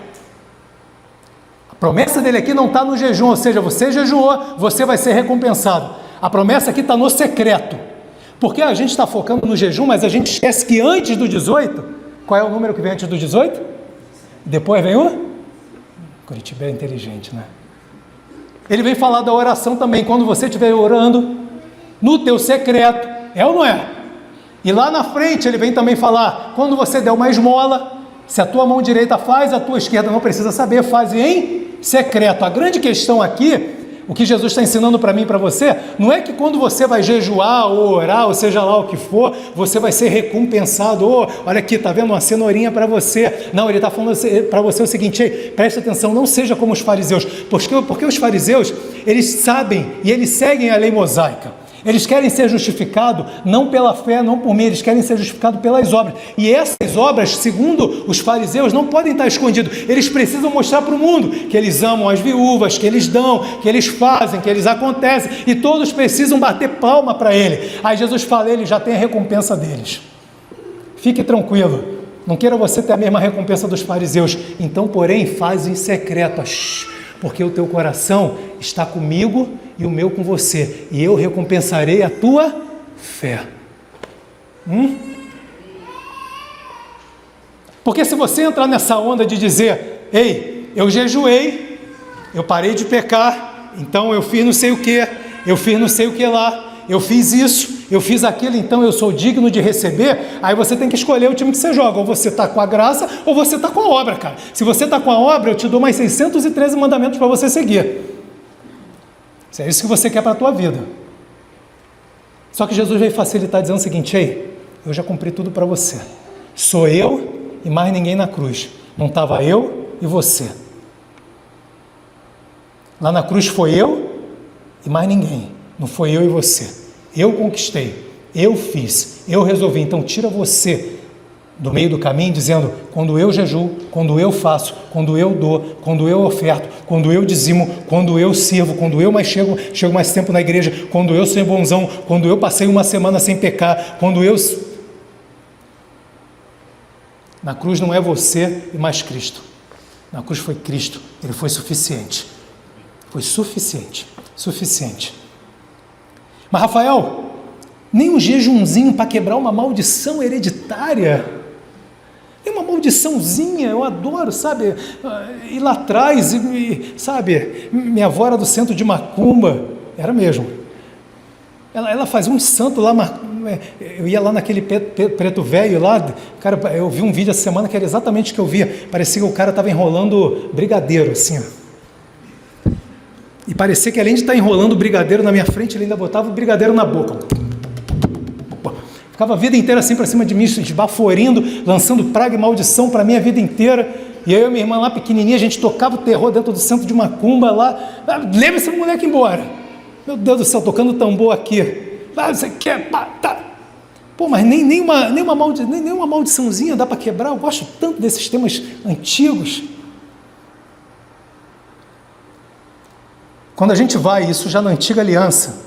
A promessa dele aqui não está no jejum, ou seja, você jejuou, você vai ser recompensado. A promessa aqui está no secreto. Porque a gente está focando no jejum, mas a gente esquece que antes do 18, qual é o número que vem antes do 18? Depois vem o? Curitiba é inteligente, né? Ele vem falar da oração também, quando você estiver orando no teu secreto, é ou não é? E lá na frente ele vem também falar, quando você der uma esmola, se a tua mão direita faz, a tua esquerda não precisa saber, faz em secreto. A grande questão aqui, o que Jesus está ensinando para mim e para você, não é que quando você vai jejuar ou orar, ou seja lá o que for, você vai ser recompensado. Oh, olha aqui, está vendo uma cenourinha para você. Não, ele está falando para você o seguinte, preste atenção, não seja como os fariseus, porque os fariseus, eles sabem e eles seguem a lei mosaica. Eles querem ser justificados não pela fé, não por mim, eles querem ser justificados pelas obras. E essas obras, segundo os fariseus, não podem estar escondidas. Eles precisam mostrar para o mundo que eles amam as viúvas, que eles dão, que eles fazem, que eles acontecem. E todos precisam bater palma para ele. Aí Jesus fala, ele já tem a recompensa deles. Fique tranquilo, não queira você ter a mesma recompensa dos fariseus. Então, porém, faz em secreto, porque o teu coração está comigo e o meu com você, e eu recompensarei a tua fé. Porque se você entrar nessa onda de dizer, ei, eu jejuei, eu parei de pecar, então eu fiz não sei o que, eu fiz não sei o que lá, eu fiz isso, eu fiz aquilo, então eu sou digno de receber, aí você tem que escolher o time que você joga, ou você está com a graça, ou você está com a obra, cara. Se você está com a obra, eu te dou mais 613 mandamentos para você seguir. Se é isso que você quer para a tua vida. Só que Jesus veio facilitar dizendo o seguinte, ei, eu já cumpri tudo para você. Sou eu e mais ninguém na cruz. Não estava eu e você. Lá na cruz foi eu e mais ninguém. Não foi eu e você. Eu conquistei, eu fiz, eu resolvi. Então tira você do meio do caminho dizendo, quando eu jejuo, quando eu faço, quando eu dou, quando eu oferto, quando eu dizimo, quando eu sirvo, quando eu chego mais tempo na igreja, quando eu sou bonzão, quando eu passei uma semana sem pecar, quando eu... Na cruz não é você e mais Cristo. Na cruz foi Cristo, ele foi suficiente. Foi suficiente, suficiente. Mas Rafael, nem um jejumzinho para quebrar uma maldição hereditária... Tem uma maldiçãozinha, eu adoro, sabe, ir lá atrás, sabe, minha avó era do centro de Macumba, era mesmo, ela fazia um santo lá, eu ia lá naquele preto velho lá, cara, eu vi um vídeo essa semana que era exatamente o que eu via, parecia que o cara estava enrolando brigadeiro, assim, ó. E parecia que além de estar enrolando o brigadeiro na minha frente, ele ainda botava o brigadeiro na boca, ficava a vida inteira assim para cima de mim, esbaforindo, lançando praga e maldição para mim a vida inteira. E aí eu e minha irmã lá pequenininha, a gente tocava o terror dentro do centro de Macumba lá. Leva esse moleque embora. Meu Deus do céu, tocando tambor aqui. Você quer matar? Pô, mas nem uma maldiçãozinha dá para quebrar. Eu gosto tanto desses temas antigos. Quando a gente vai, isso já na antiga aliança,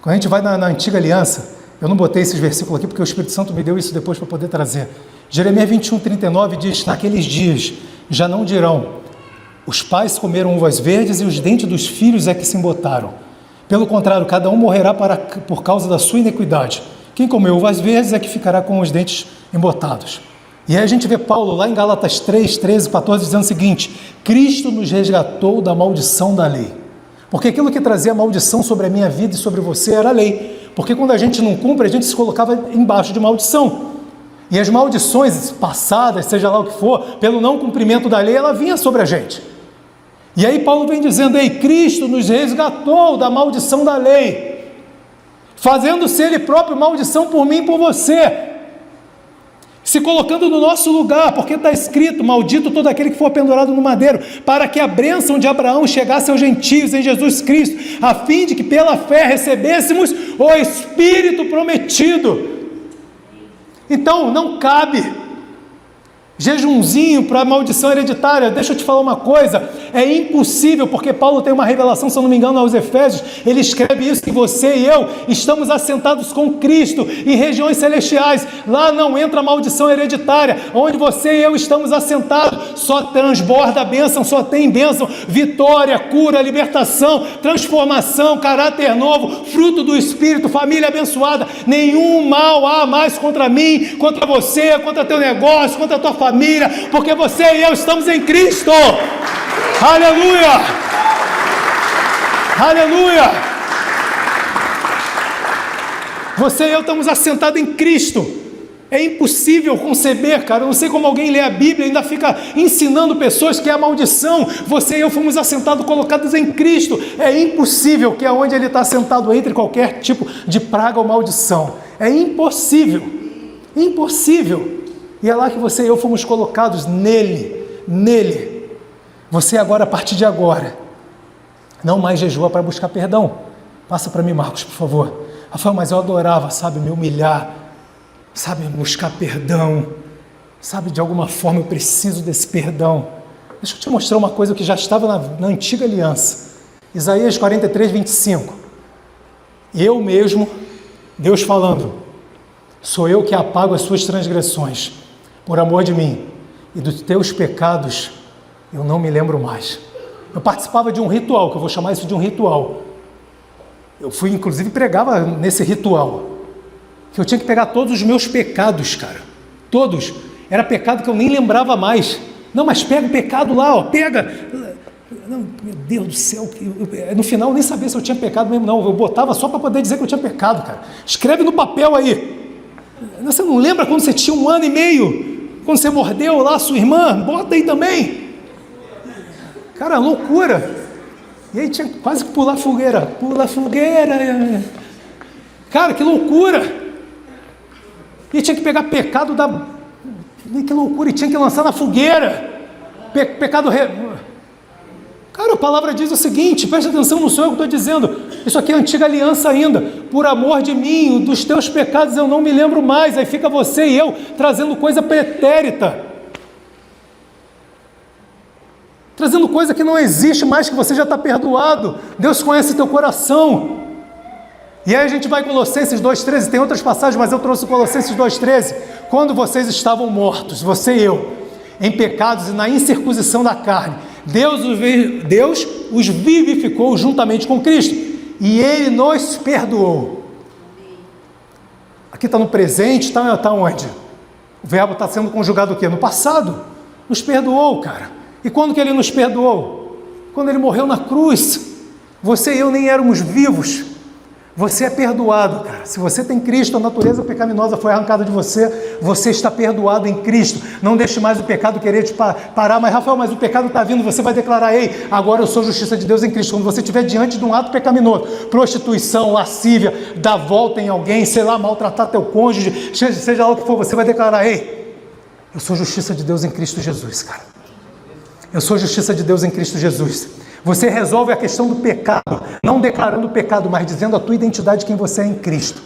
quando a gente vai na antiga aliança, eu não botei esses versículos aqui porque o Espírito Santo me deu isso depois para poder trazer. Jeremias 21:39 diz, naqueles dias já não dirão, os pais comeram uvas verdes e os dentes dos filhos é que se embotaram. Pelo contrário, cada um morrerá por causa da sua iniquidade. Quem comeu uvas verdes é que ficará com os dentes embotados. E aí a gente vê Paulo lá em Gálatas 3, 13, 14, dizendo o seguinte, Cristo nos resgatou da maldição da lei. Porque aquilo que trazia maldição sobre a minha vida e sobre você era a lei. Porque quando a gente não cumpre, a gente se colocava embaixo de maldição. E as maldições passadas, seja lá o que for, pelo não cumprimento da lei, ela vinha sobre a gente. E aí Paulo vem dizendo, ei, Cristo nos resgatou da maldição da lei, fazendo-se Ele próprio maldição por mim e por você. se colocando no nosso lugar, porque está escrito: maldito todo aquele que for pendurado no madeiro, para que a bênção de Abraão chegasse aos gentios em Jesus Cristo, a fim de que pela fé recebêssemos o Espírito prometido. Então, não cabe jejumzinho para maldição hereditária. Deixa eu te falar uma coisa, é impossível, porque Paulo tem uma revelação, se eu não me engano, aos Efésios, ele escreve isso, que você e eu estamos assentados com Cristo em regiões celestiais. Lá não entra maldição hereditária. Onde você e eu estamos assentados, só transborda a bênção, só tem bênção, vitória, cura, libertação, transformação, caráter novo, fruto do Espírito, família abençoada. Nenhum mal há mais contra mim, contra você, contra teu negócio, contra a tua família, porque você e eu estamos em Cristo. Aleluia! Aleluia! Você e eu estamos assentados em Cristo. É impossível conceber, cara. Eu não sei como alguém lê a Bíblia e ainda fica ensinando pessoas que é a maldição. Você e eu fomos assentados, colocados em Cristo. É impossível que aonde Ele está assentado entre qualquer tipo de praga ou maldição. É impossível. Impossível. E é lá que você e eu fomos colocados, nele. Você agora, a partir de agora, não mais jejua para buscar perdão. Passa para mim, Marcos, por favor. Rafael, mas eu adorava, sabe, me humilhar, sabe, buscar perdão, sabe, de alguma forma eu preciso desse perdão. Deixa eu te mostrar uma coisa que já estava na antiga aliança. Isaías 43, 25. Eu mesmo, Deus falando, sou eu que apago as suas transgressões, por amor de mim, e dos teus pecados eu não me lembro mais. Eu participava de um ritual, que eu vou chamar isso de um ritual. Eu fui, inclusive, pregava nesse ritual, que eu tinha que pegar todos os meus pecados, cara, todos. Era pecado que eu nem lembrava mais. Não, mas pega o pecado lá, ó, pega. Não, meu Deus do céu, no final eu nem sabia se eu tinha pecado mesmo, não. Eu botava só para poder dizer que eu tinha pecado, cara. Escreve no papel aí. Você não lembra quando você tinha 1 ano e meio? Quando você mordeu lá a sua irmã? Bota aí também. Cara, loucura. E aí tinha quase que pular fogueira. Pula fogueira. Cara, que loucura. E tinha que pegar pecado da... Que loucura. E tinha que lançar na fogueira. Pecado... Cara, a palavra diz o seguinte, presta atenção, não sou eu que estou dizendo, isso aqui é a antiga aliança ainda, por amor de mim, dos teus pecados eu não me lembro mais. Aí fica você e eu trazendo coisa pretérita, trazendo coisa que não existe mais, que você já está perdoado. Deus conhece teu coração. E aí a gente vai em Colossenses 2,13, tem outras passagens, mas eu trouxe Colossenses 2,13, quando vocês estavam mortos, você e eu, em pecados e na incircuncisão da carne, Deus os vivificou juntamente com Cristo, e Ele nos perdoou. Aqui está no presente, está onde? O verbo está sendo conjugado o quê? No passado. Nos perdoou, cara. E quando que Ele nos perdoou? Quando Ele morreu na cruz. Você e eu nem éramos vivos. Você é perdoado, cara. Se você tem Cristo, a natureza pecaminosa foi arrancada de você, você está perdoado em Cristo. Não deixe mais o pecado querer te parar. Mas Rafael, mas o pecado está vindo, você vai declarar: ei, agora eu sou justiça de Deus em Cristo. Quando você estiver diante de um ato pecaminoso, prostituição, lascívia, dar volta em alguém, sei lá, maltratar teu cônjuge, seja lá o que for, você vai declarar: ei, eu sou justiça de Deus em Cristo Jesus, cara. Eu sou justiça de Deus em Cristo Jesus. Você resolve a questão do pecado, não declarando o pecado, mas dizendo a tua identidade, quem você é em Cristo.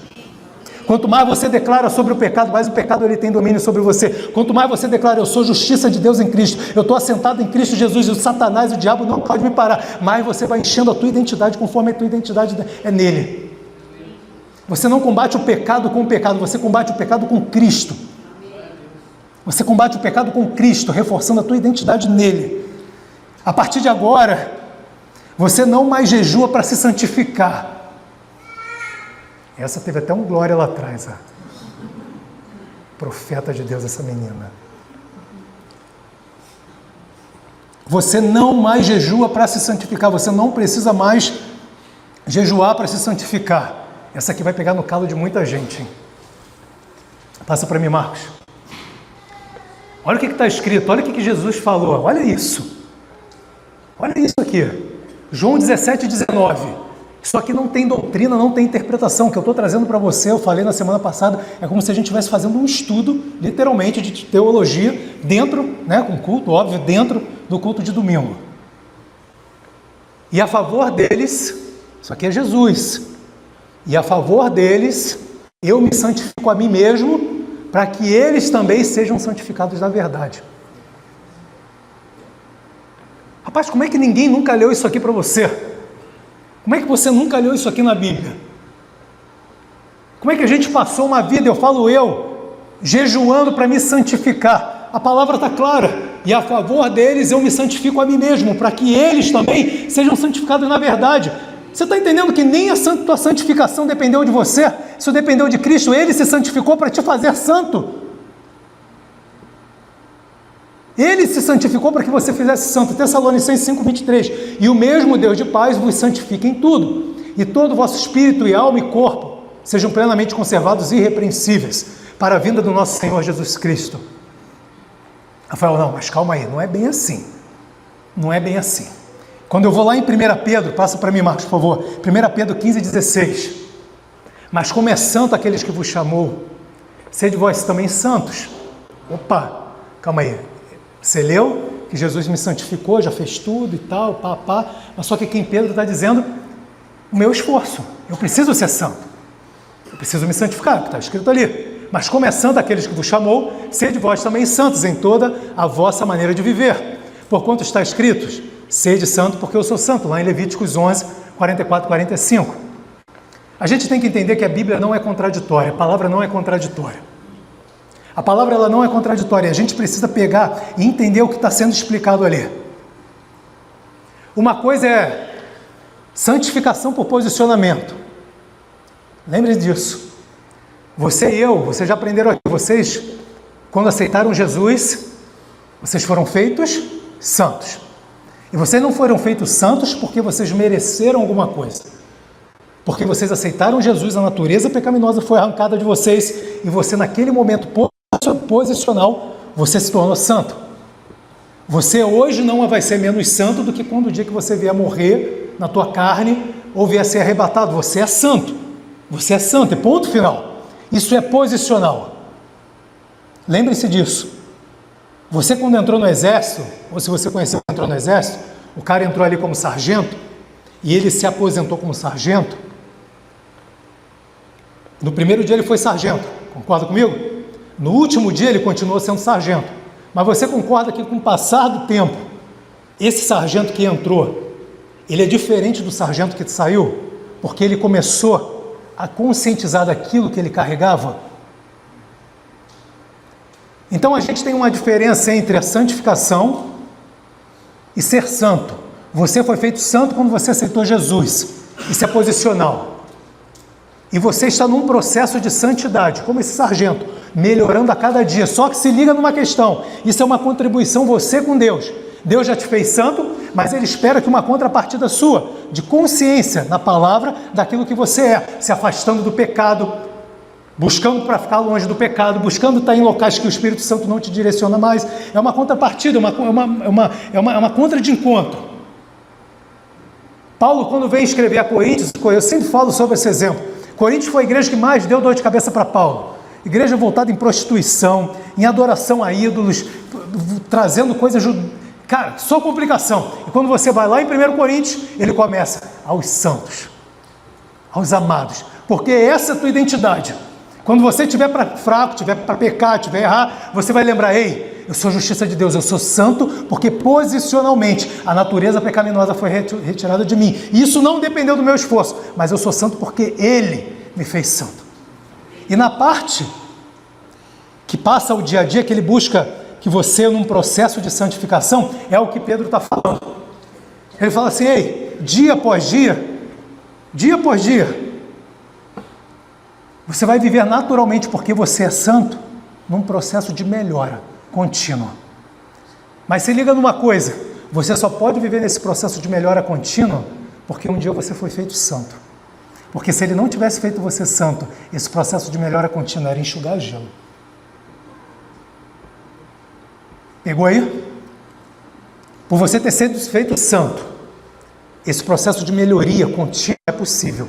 Quanto mais você declara sobre o pecado, mais o pecado ele tem domínio sobre você. Quanto mais você declara: eu sou justiça de Deus em Cristo, eu estou assentado em Cristo Jesus, e o Satanás e o diabo não pode me parar, mais você vai enchendo a tua identidade conforme a tua identidade é nele. Você não combate o pecado com o pecado, você combate o pecado com Cristo. Você combate o pecado com Cristo, reforçando a tua identidade nele. A partir de agora, você não mais jejua para se santificar. Essa teve até um glória lá atrás. Profeta de Deus, essa menina. Você não mais jejua para se santificar. Você não precisa mais jejuar para se santificar. Essa aqui vai pegar no calo de muita gente, hein? Passa para mim, Marcos. Olha o que está escrito. Olha o que Jesus falou. Olha isso. Olha isso aqui. João 17, 19. Isso aqui não tem doutrina, não tem interpretação. O que eu estou trazendo para você, eu falei na semana passada, é como se a gente estivesse fazendo um estudo, literalmente, de teologia, dentro, né, com culto, óbvio, dentro do culto de domingo. E a favor deles, isso aqui é Jesus, e a favor deles, eu me santifico a mim mesmo, para que eles também sejam santificados na verdade. Rapaz, como é que ninguém nunca leu isso aqui para você? Como é que você nunca leu isso aqui na Bíblia? Como é que a gente passou uma vida, jejuando para me santificar? A palavra está clara. E a favor deles eu me santifico a mim mesmo, para que eles também sejam santificados na verdade. Você está entendendo que nem a tua santificação dependeu de você? Isso dependeu de Cristo. Ele se santificou para te fazer santo. Ele se santificou para que você fizesse santo. Tessalonicenses 5:23. E o mesmo Deus de paz vos santifique em tudo, e todo o vosso espírito e alma e corpo sejam plenamente conservados e irrepreensíveis para a vinda do nosso Senhor Jesus Cristo. Rafael, não, mas calma aí, não é bem assim. Não é bem assim. Quando eu vou lá em 1 Pedro, passa para mim, Marcos, por favor, 1 Pedro 15:16. Mas como é santo aqueles que vos chamou, sede vós também santos. Opa, calma aí. Você leu que Jesus me santificou, já fez tudo e tal, mas só que aqui em Pedro está dizendo o meu esforço. Eu preciso ser santo. Eu preciso me santificar, que está escrito ali. Mas como é santo aqueles que vos chamou, sede vós também santos em toda a vossa maneira de viver. Porquanto está escrito, sede santo porque eu sou santo, lá em Levíticos 11, 44 e 45. A gente tem que entender que a Bíblia não é contraditória, a palavra não é contraditória. A palavra ela não é contraditória, a gente precisa pegar e entender o que está sendo explicado ali. Uma coisa é santificação por posicionamento. Lembre disso. Você e eu, vocês já aprenderam aqui, vocês, quando aceitaram Jesus, vocês foram feitos santos. E vocês não foram feitos santos porque vocês mereceram alguma coisa. Porque vocês aceitaram Jesus, a natureza pecaminosa foi arrancada de vocês, e você naquele momento posicional, você se tornou santo. Você hoje não vai ser menos santo do que quando o dia que você vier morrer na tua carne ou vier ser arrebatado. Você é santo. Você é santo, e ponto final. Isso é posicional. Lembre-se disso. Você quando entrou no exército, ou se você conheceu que entrou no exército, o cara entrou ali como sargento, e ele se aposentou como sargento. No primeiro dia ele foi sargento, concorda comigo? No último dia ele continuou sendo sargento. Mas você concorda que com o passar do tempo, esse sargento que entrou, ele é diferente do sargento que saiu? Porque ele começou a conscientizar daquilo que ele carregava? Então a gente tem uma diferença entre a santificação e ser santo. Você foi feito santo quando você aceitou Jesus. Isso é posicional. E você está num processo de santidade, como esse sargento, melhorando a cada dia. Só que se liga numa questão, isso é uma contribuição você com Deus. Deus já te fez santo, mas Ele espera que uma contrapartida sua, de consciência na palavra, daquilo que você é, se afastando do pecado, buscando para ficar longe do pecado, buscando estar em locais que o Espírito Santo não te direciona mais. É uma contrapartida, é uma contra de encontro. Paulo, quando vem escrever a Coríntios, eu sempre falo sobre esse exemplo. Coríntios foi a igreja que mais deu dor de cabeça para Paulo. Igreja voltada em prostituição, em adoração a ídolos, trazendo coisas... Cara, só complicação. E quando você vai lá em 1 Coríntios, ele começa aos santos, aos amados. Porque essa é a tua identidade. Quando você estiver fraco, estiver para pecar, estiver errar, você vai lembrar, ei, eu sou justiça de Deus, eu sou santo, porque posicionalmente a natureza pecaminosa foi retirada de mim. E isso não dependeu do meu esforço, mas eu sou santo porque Ele me fez santo. E na parte que passa o dia a dia, que Ele busca que você, num processo de santificação, é o que Pedro está falando. Ele fala assim, ei, dia após dia, você vai viver naturalmente porque você é santo, num processo de melhora contínua. Mas se liga numa coisa, você só pode viver nesse processo de melhora contínua porque um dia você foi feito santo. Porque se Ele não tivesse feito você santo, esse processo de melhora contínua era enxugar gelo. Pegou aí? Por você ter sido feito santo, Esse processo de melhoria contínua é possível.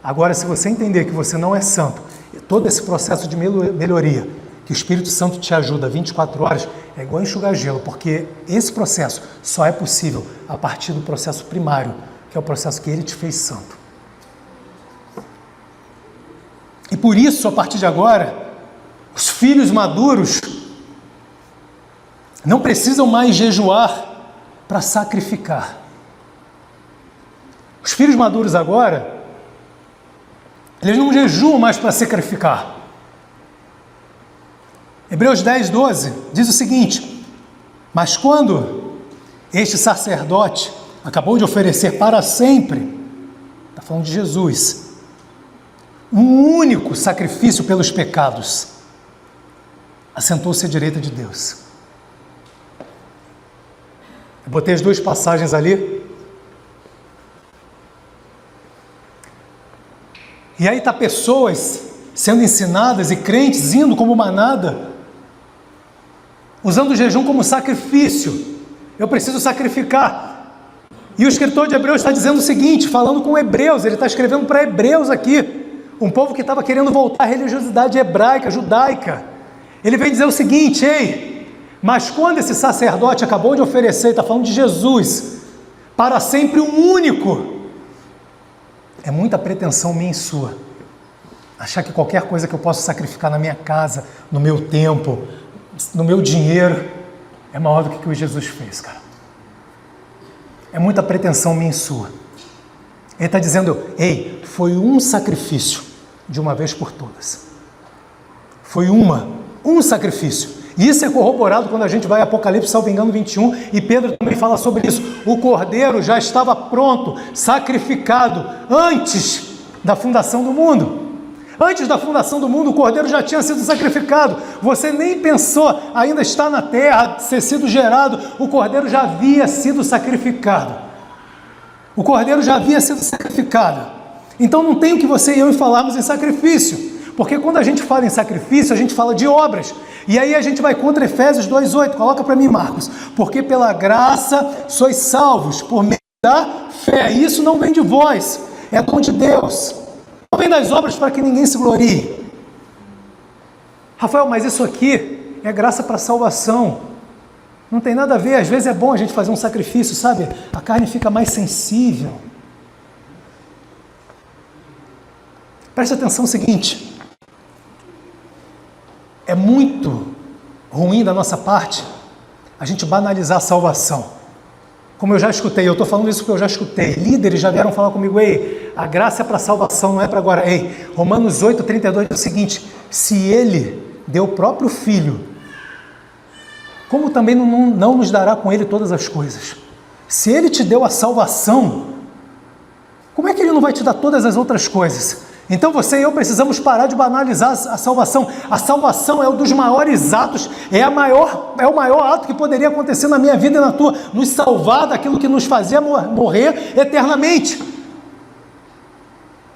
Agora, se você entender que você não é santo, todo esse processo de melhoria, que o Espírito Santo te ajuda 24 horas, é igual enxugar gelo, porque esse processo só é possível a partir do processo primário, que é o processo que Ele te fez santo. E por isso, a partir de agora, os filhos maduros não precisam mais jejuar para sacrificar. Os filhos maduros agora, eles não jejuam mais para sacrificar. Hebreus 10, 12 diz o seguinte: mas quando este sacerdote acabou de oferecer para sempre, está falando de Jesus, um único sacrifício pelos pecados, assentou-se à direita de Deus. Eu botei as duas passagens ali. E aí está pessoas sendo ensinadas e crentes indo como manada, usando o jejum como sacrifício. Eu preciso sacrificar. E o escritor de Hebreus está dizendo o seguinte, falando com hebreus, ele está escrevendo para hebreus aqui, um povo que estava querendo voltar à religiosidade hebraica, judaica. Ele vem dizer o seguinte: ei, mas quando esse sacerdote acabou de oferecer, está falando de Jesus, para sempre um único, é muita pretensão minha e sua, achar que qualquer coisa que eu possa sacrificar na minha casa, no meu tempo, no meu dinheiro, é maior do que o que Jesus fez, cara. É muita pretensão minha e sua. Ele está dizendo: ei, foi um sacrifício, de uma vez por todas. Foi um sacrifício. E isso é corroborado quando a gente vai a Apocalipse, salvo engano, 21, e Pedro também fala sobre isso. O cordeiro já estava pronto, sacrificado, antes da fundação do mundo. Antes da fundação do mundo, o cordeiro já tinha sido sacrificado. Você nem pensou ainda estar na terra, ser sido gerado. O cordeiro já havia sido sacrificado. O cordeiro já havia sido sacrificado. Então não tem o que você e eu falarmos em sacrifício. Porque quando a gente fala em sacrifício, a gente fala de obras. E aí a gente vai contra Efésios 2,8. Coloca para mim, Marcos. Porque pela graça sois salvos, por meio da fé. E isso não vem de vós, é dom de Deus. Não vem das obras para que ninguém se glorie. Rafael, mas isso aqui é graça para salvação. Não tem nada a ver. Às vezes é bom a gente fazer um sacrifício, sabe? A carne fica mais sensível. Preste atenção no seguinte. É muito ruim da nossa parte a gente banalizar a salvação. Como eu já escutei, eu estou falando isso porque eu já escutei. Líderes já vieram falar comigo: ei, a graça é para salvação, não é para agora. Ei, Romanos 8,32 diz o seguinte: se Ele deu o próprio Filho, como também não nos dará com Ele todas as coisas? Se Ele te deu a salvação, como é que Ele não vai te dar todas as outras coisas? Então você e eu precisamos parar de banalizar a salvação. A salvação é um dos maiores atos, é o maior ato que poderia acontecer na minha vida e na tua, nos salvar daquilo que nos fazia morrer eternamente.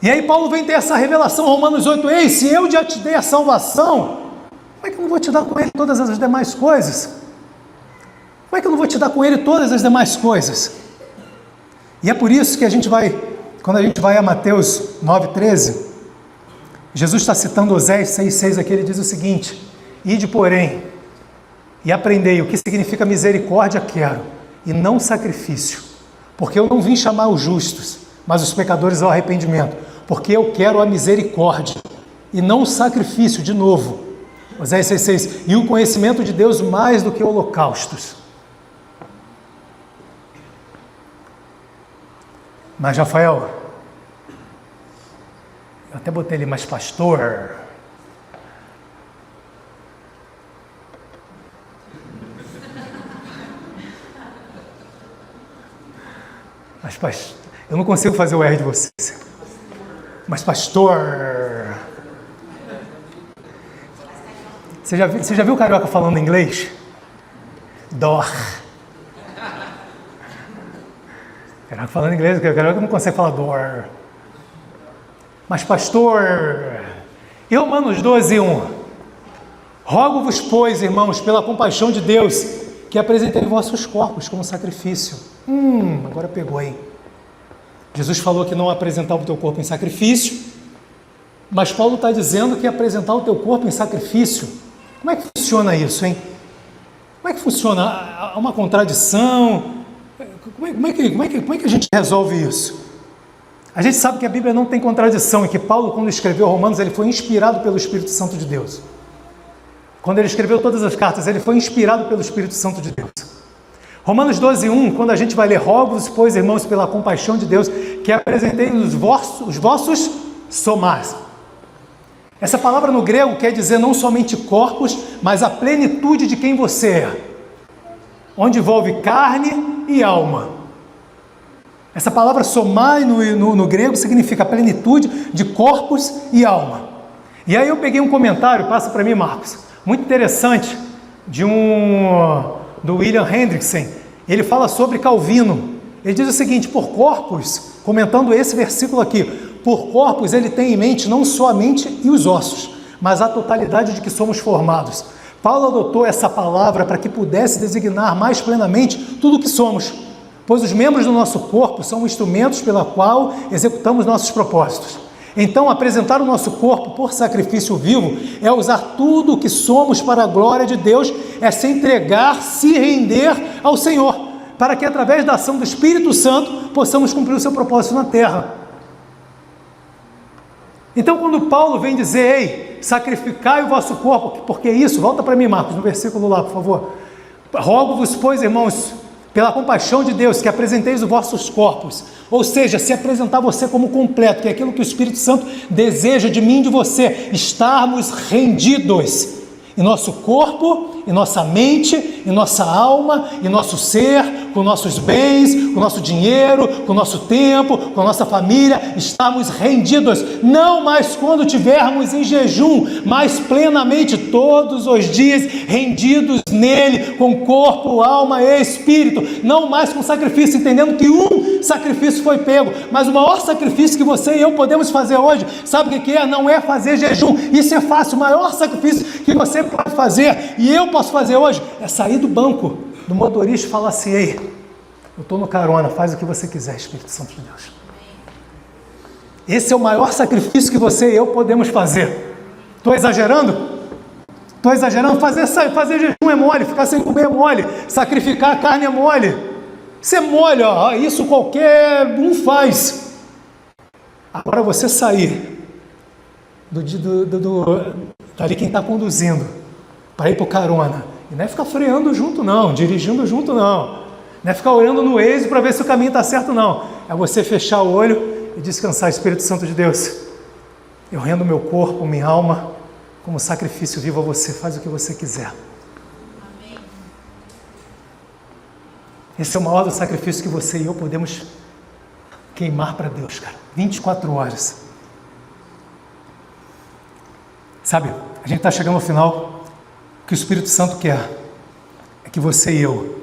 E aí Paulo vem ter essa revelação, Romanos 8, ei, se eu já te dei a salvação, como é que eu não vou te dar com Ele todas as demais coisas? Como é que eu não vou te dar com Ele todas as demais coisas? E é por isso que quando a gente vai a Mateus 9,13, Jesus está citando Oséias 6,6 aqui, ele diz o seguinte: ide, porém, e aprendei o que significa misericórdia quero, e não sacrifício, porque eu não vim chamar os justos, mas os pecadores ao arrependimento, porque eu quero a misericórdia, e não o sacrifício, de novo, Oséias 6,6, e o conhecimento de Deus mais do que holocaustos. Mas, Rafael, eu até botei ali, mas pastor, eu não consigo fazer o R de vocês, mas pastor, você já viu o carioca falando inglês? Dor. Carioca falando inglês, o carioca não consegue falar dor. Mas pastor, Romanos 12:1, rogo-vos, pois, irmãos, pela compaixão de Deus, que apresentei vossos corpos como sacrifício. Agora pegou, hein? Jesus falou que não apresentar o teu corpo em sacrifício, mas Paulo está dizendo que apresentar o teu corpo em sacrifício. Como é que funciona isso, hein? Como é que funciona? Há uma contradição? Como é que a gente resolve isso? A gente sabe que a Bíblia não tem contradição e que Paulo, quando escreveu Romanos, ele foi inspirado pelo Espírito Santo de Deus. Quando ele escreveu todas as cartas, ele foi inspirado pelo Espírito Santo de Deus. Romanos 12:1, quando a gente vai ler, rogo-vos, pois, irmãos, pela compaixão de Deus, que apresentei os vossos somais. Essa palavra no grego quer dizer não somente corpos, mas a plenitude de quem você é, onde envolve carne e alma. Essa palavra somai no grego significa plenitude de corpos e alma. E aí eu peguei um comentário, passa para mim, Marcos, muito interessante, do William Hendrickson. Ele fala sobre Calvino. Ele diz o seguinte: por corpos, comentando esse versículo aqui, por corpos ele tem em mente não só a mente e os ossos, mas a totalidade de que somos formados. Paulo adotou essa palavra para que pudesse designar mais plenamente tudo o que somos, pois os membros do nosso corpo são instrumentos pela qual executamos nossos propósitos. Então, apresentar o nosso corpo por sacrifício vivo é usar tudo o que somos para a glória de Deus, é se entregar, se render ao Senhor, para que através da ação do Espírito Santo possamos cumprir o seu propósito na terra. Então, quando Paulo vem dizer, ei, sacrificai o vosso corpo, porque isso, volta para mim, Marcos, no versículo lá, por favor. Rogo-vos, pois, irmãos, pela compaixão de Deus, que apresenteis os vossos corpos, ou seja, se apresentar você como completo, que é aquilo que o Espírito Santo deseja de mim e de você, estarmos rendidos em nosso corpo, em nossa mente, em nossa alma, em nosso ser, com nossos bens, com nosso dinheiro, com nosso tempo, com a nossa família, estamos rendidos, não mais quando tivermos em jejum, mas plenamente todos os dias rendidos nele, com corpo, alma e espírito, não mais com sacrifício, entendendo que um sacrifício foi pego, mas o maior sacrifício que você e eu podemos fazer hoje, sabe o que é? Não é fazer jejum, isso é fácil. O maior sacrifício que você pode fazer, e eu posso fazer hoje, é sair do banco do motorista e falar assim: ei, eu estou no carona, faz o que você quiser, Espírito Santo de Deus. Esse é o maior sacrifício que você e eu podemos fazer. Estou exagerando? Estou exagerando? Fazer jejum é mole, ficar sem comer é mole, sacrificar a carne é mole. Isso é mole, ó, isso qualquer um faz. Agora você sair dali quem está conduzindo, para ir para o carona, e não é ficar freando junto não, dirigindo junto não é ficar olhando no Waze para ver se o caminho está certo não, é você fechar o olho e descansar. Espírito Santo de Deus, eu rendo meu corpo, minha alma, como sacrifício vivo a você, faz o que você quiser. Amém. Esse é o maior do sacrifício que você e eu podemos queimar para Deus, cara, 24 horas. Sabe, a gente está chegando ao final. O que o Espírito Santo quer é que você e eu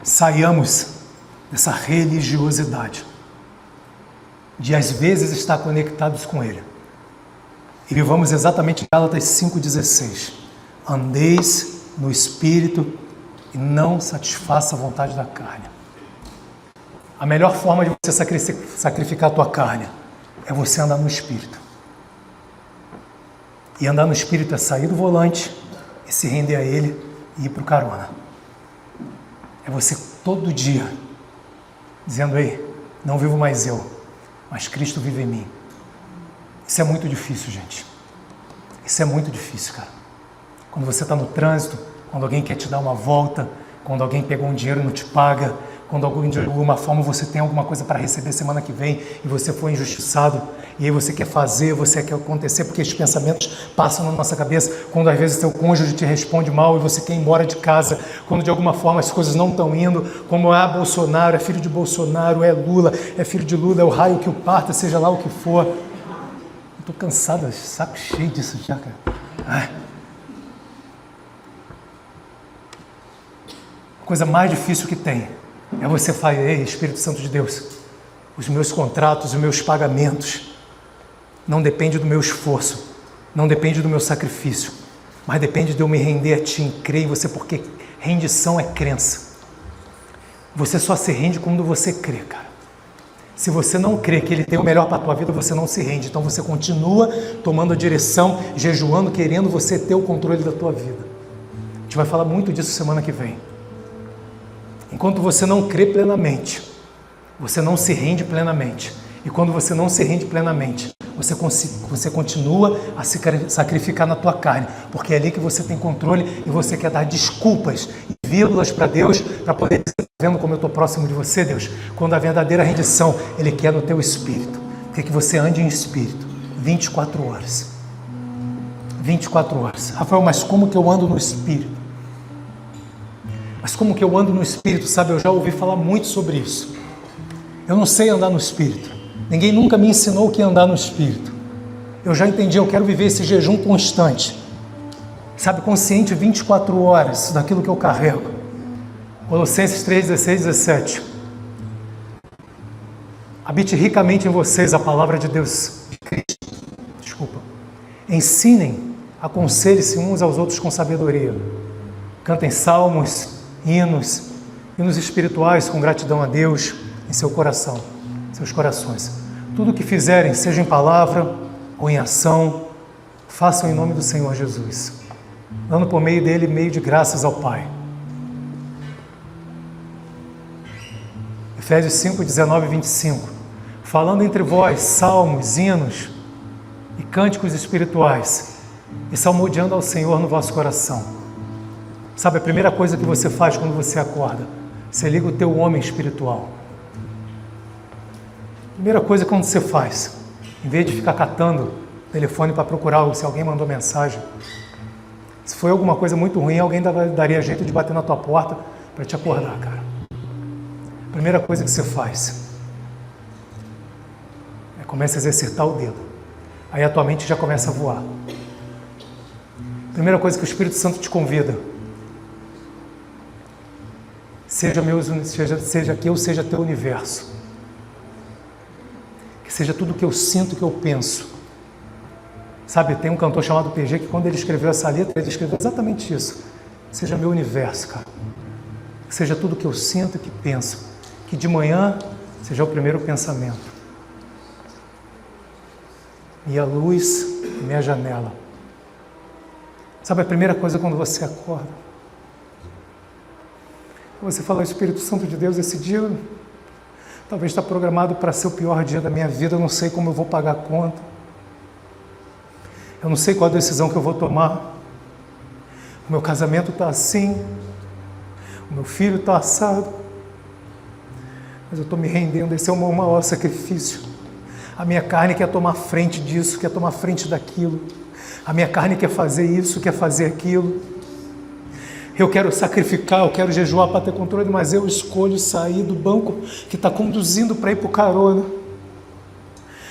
saiamos dessa religiosidade, de às vezes estar conectados com Ele, e vivamos exatamente Gálatas 5,16: andeis no Espírito e não satisfaça a vontade da carne. A melhor forma de você sacrificar a tua carne é você andar no Espírito. E andar no Espírito é sair do volante e se render a Ele e ir para o carona. É você todo dia dizendo: ei, não vivo mais eu, mas Cristo vive em mim. Isso é muito difícil, gente. Isso é muito difícil, cara. Quando você está no trânsito, quando alguém quer te dar uma volta, quando alguém pegou um dinheiro e não te paga, quando de alguma forma você tem alguma coisa para receber semana que vem e você foi injustiçado, e aí você quer fazer, você quer acontecer, porque esses pensamentos passam na nossa cabeça, quando às vezes seu cônjuge te responde mal e você quer ir embora de casa, quando de alguma forma as coisas não estão indo, como Bolsonaro, é filho de Bolsonaro, é Lula, é filho de Lula, é o raio que o parta, seja lá o que for. Estou cansado, saco cheio disso já, cara. Ai. A coisa mais difícil que tem é você falar: ei, Espírito Santo de Deus, os meus contratos, os meus pagamentos não dependem do meu esforço, não depende do meu sacrifício, mas depende de eu me render a Ti, em crer em Você, porque rendição é crença. Você só se rende quando você crê, cara. Se você não crê que Ele tem o melhor para a tua vida, você não se rende. Então você continua tomando a direção, jejuando, querendo você ter o controle da tua vida. A gente vai falar muito disso semana que vem. Enquanto você não crê plenamente, você não se rende plenamente. E quando você não se rende plenamente, você continua a se sacrificar na tua carne, porque é ali que você tem controle e você quer dar desculpas e vírgulas para Deus, para poder dizer, vendo como eu estou próximo de você, Deus, quando a verdadeira rendição, Ele quer no teu espírito, quer que você ande em espírito, 24 horas. 24 horas. Rafael, mas como que eu ando no espírito? Mas como que eu ando no espírito, sabe? Eu já ouvi falar muito sobre isso. Eu não sei andar no espírito. Ninguém nunca me ensinou o que é andar no espírito. Eu já entendi, eu quero viver esse jejum constante. Sabe, consciente 24 horas daquilo que eu carrego. Colossenses 3, 16, 17. Habite ricamente em vocês a palavra de Deus, de Cristo. Desculpa. Ensinem, aconselhem-se uns aos outros com sabedoria. Cantem salmos, hinos espirituais com gratidão a Deus em seu coração, seus corações. Tudo o que fizerem, seja em palavra ou em ação, façam em nome do Senhor Jesus, dando por meio dele meio de graças ao Pai. Efésios 5, 19 e 25. Falando entre vós salmos, hinos e cânticos espirituais, e salmodiando ao Senhor no vosso coração. Sabe, a primeira coisa que você faz quando você acorda, você liga o teu homem espiritual. Primeira coisa quando você faz, em vez de ficar catando o telefone para procurar se alguém mandou mensagem, se foi alguma coisa muito ruim, alguém daria jeito de bater na tua porta para te acordar, cara. Primeira coisa que você faz é começa a exercitar o dedo. Aí a tua mente já começa a voar. Primeira coisa que o Espírito Santo te convida: seja que eu seja teu universo. Que seja tudo que eu sinto, que eu penso. Sabe, tem um cantor chamado PG que quando ele escreveu essa letra, ele escreveu exatamente isso. Seja meu universo, cara. Que seja tudo que eu sinto e que penso. Que de manhã seja o primeiro pensamento. Minha luz, minha janela. Sabe, a primeira coisa quando você acorda, você fala: Espírito Santo de Deus, esse dia talvez está programado para ser o pior dia da minha vida, eu não sei como eu vou pagar a conta, eu não sei qual a decisão que eu vou tomar, o meu casamento está assim, o meu filho está assado, mas eu estou me rendendo, esse é o meu maior sacrifício. A minha carne quer tomar frente disso, quer tomar frente daquilo, a minha carne quer fazer isso, quer fazer aquilo. Eu quero sacrificar, eu quero jejuar para ter controle, mas eu escolho sair do banco que está conduzindo para ir para o carona.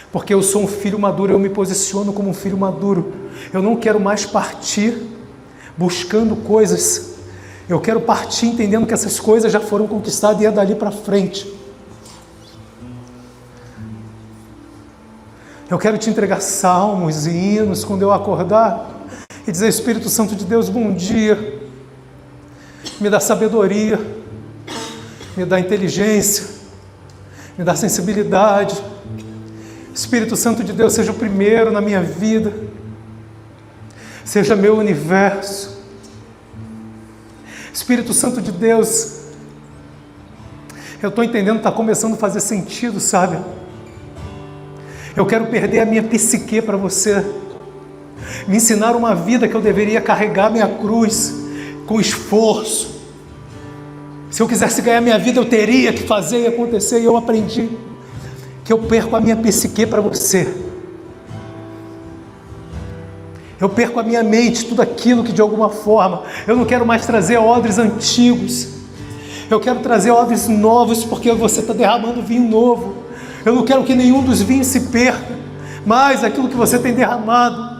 Porque eu sou um filho maduro, eu me posiciono como um filho maduro. Eu não quero mais partir buscando coisas. Eu quero partir entendendo que essas coisas já foram conquistadas e é dali para frente. Eu quero te entregar salmos e hinos quando eu acordar e dizer: Espírito Santo de Deus, bom dia. Me dá sabedoria, me dá inteligência, me dá sensibilidade. Espírito Santo de Deus, seja o primeiro na minha vida, seja meu universo. Espírito Santo de Deus, eu estou entendendo, está começando a fazer sentido, sabe? Eu quero perder a minha psique para você, me ensinar uma vida que eu deveria carregar minha cruz com esforço. Se eu quisesse ganhar minha vida, eu teria que fazer e acontecer, e eu aprendi que eu perco a minha psique para você. Eu perco a minha mente, tudo aquilo que de alguma forma, eu não quero mais trazer odres antigos, eu quero trazer odres novos, porque você está derramando vinho novo. Eu não quero que nenhum dos vinhos se perca, mas aquilo que você tem derramado,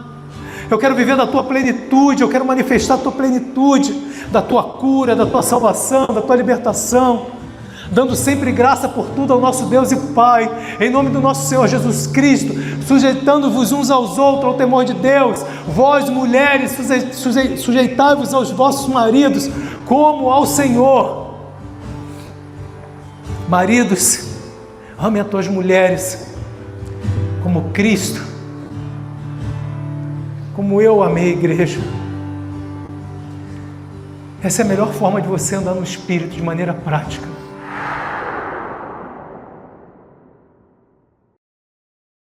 eu quero viver da tua plenitude, eu quero manifestar a tua plenitude, da tua cura, da tua salvação, da tua libertação, dando sempre graça por tudo ao nosso Deus e Pai, em nome do nosso Senhor Jesus Cristo, sujeitando-vos uns aos outros ao temor de Deus. Vós, mulheres, sujeitai-vos aos vossos maridos, como ao Senhor. Maridos, ame as tuas mulheres como Cristo, como eu amei a igreja. Essa é a melhor forma de você andar no Espírito de maneira prática.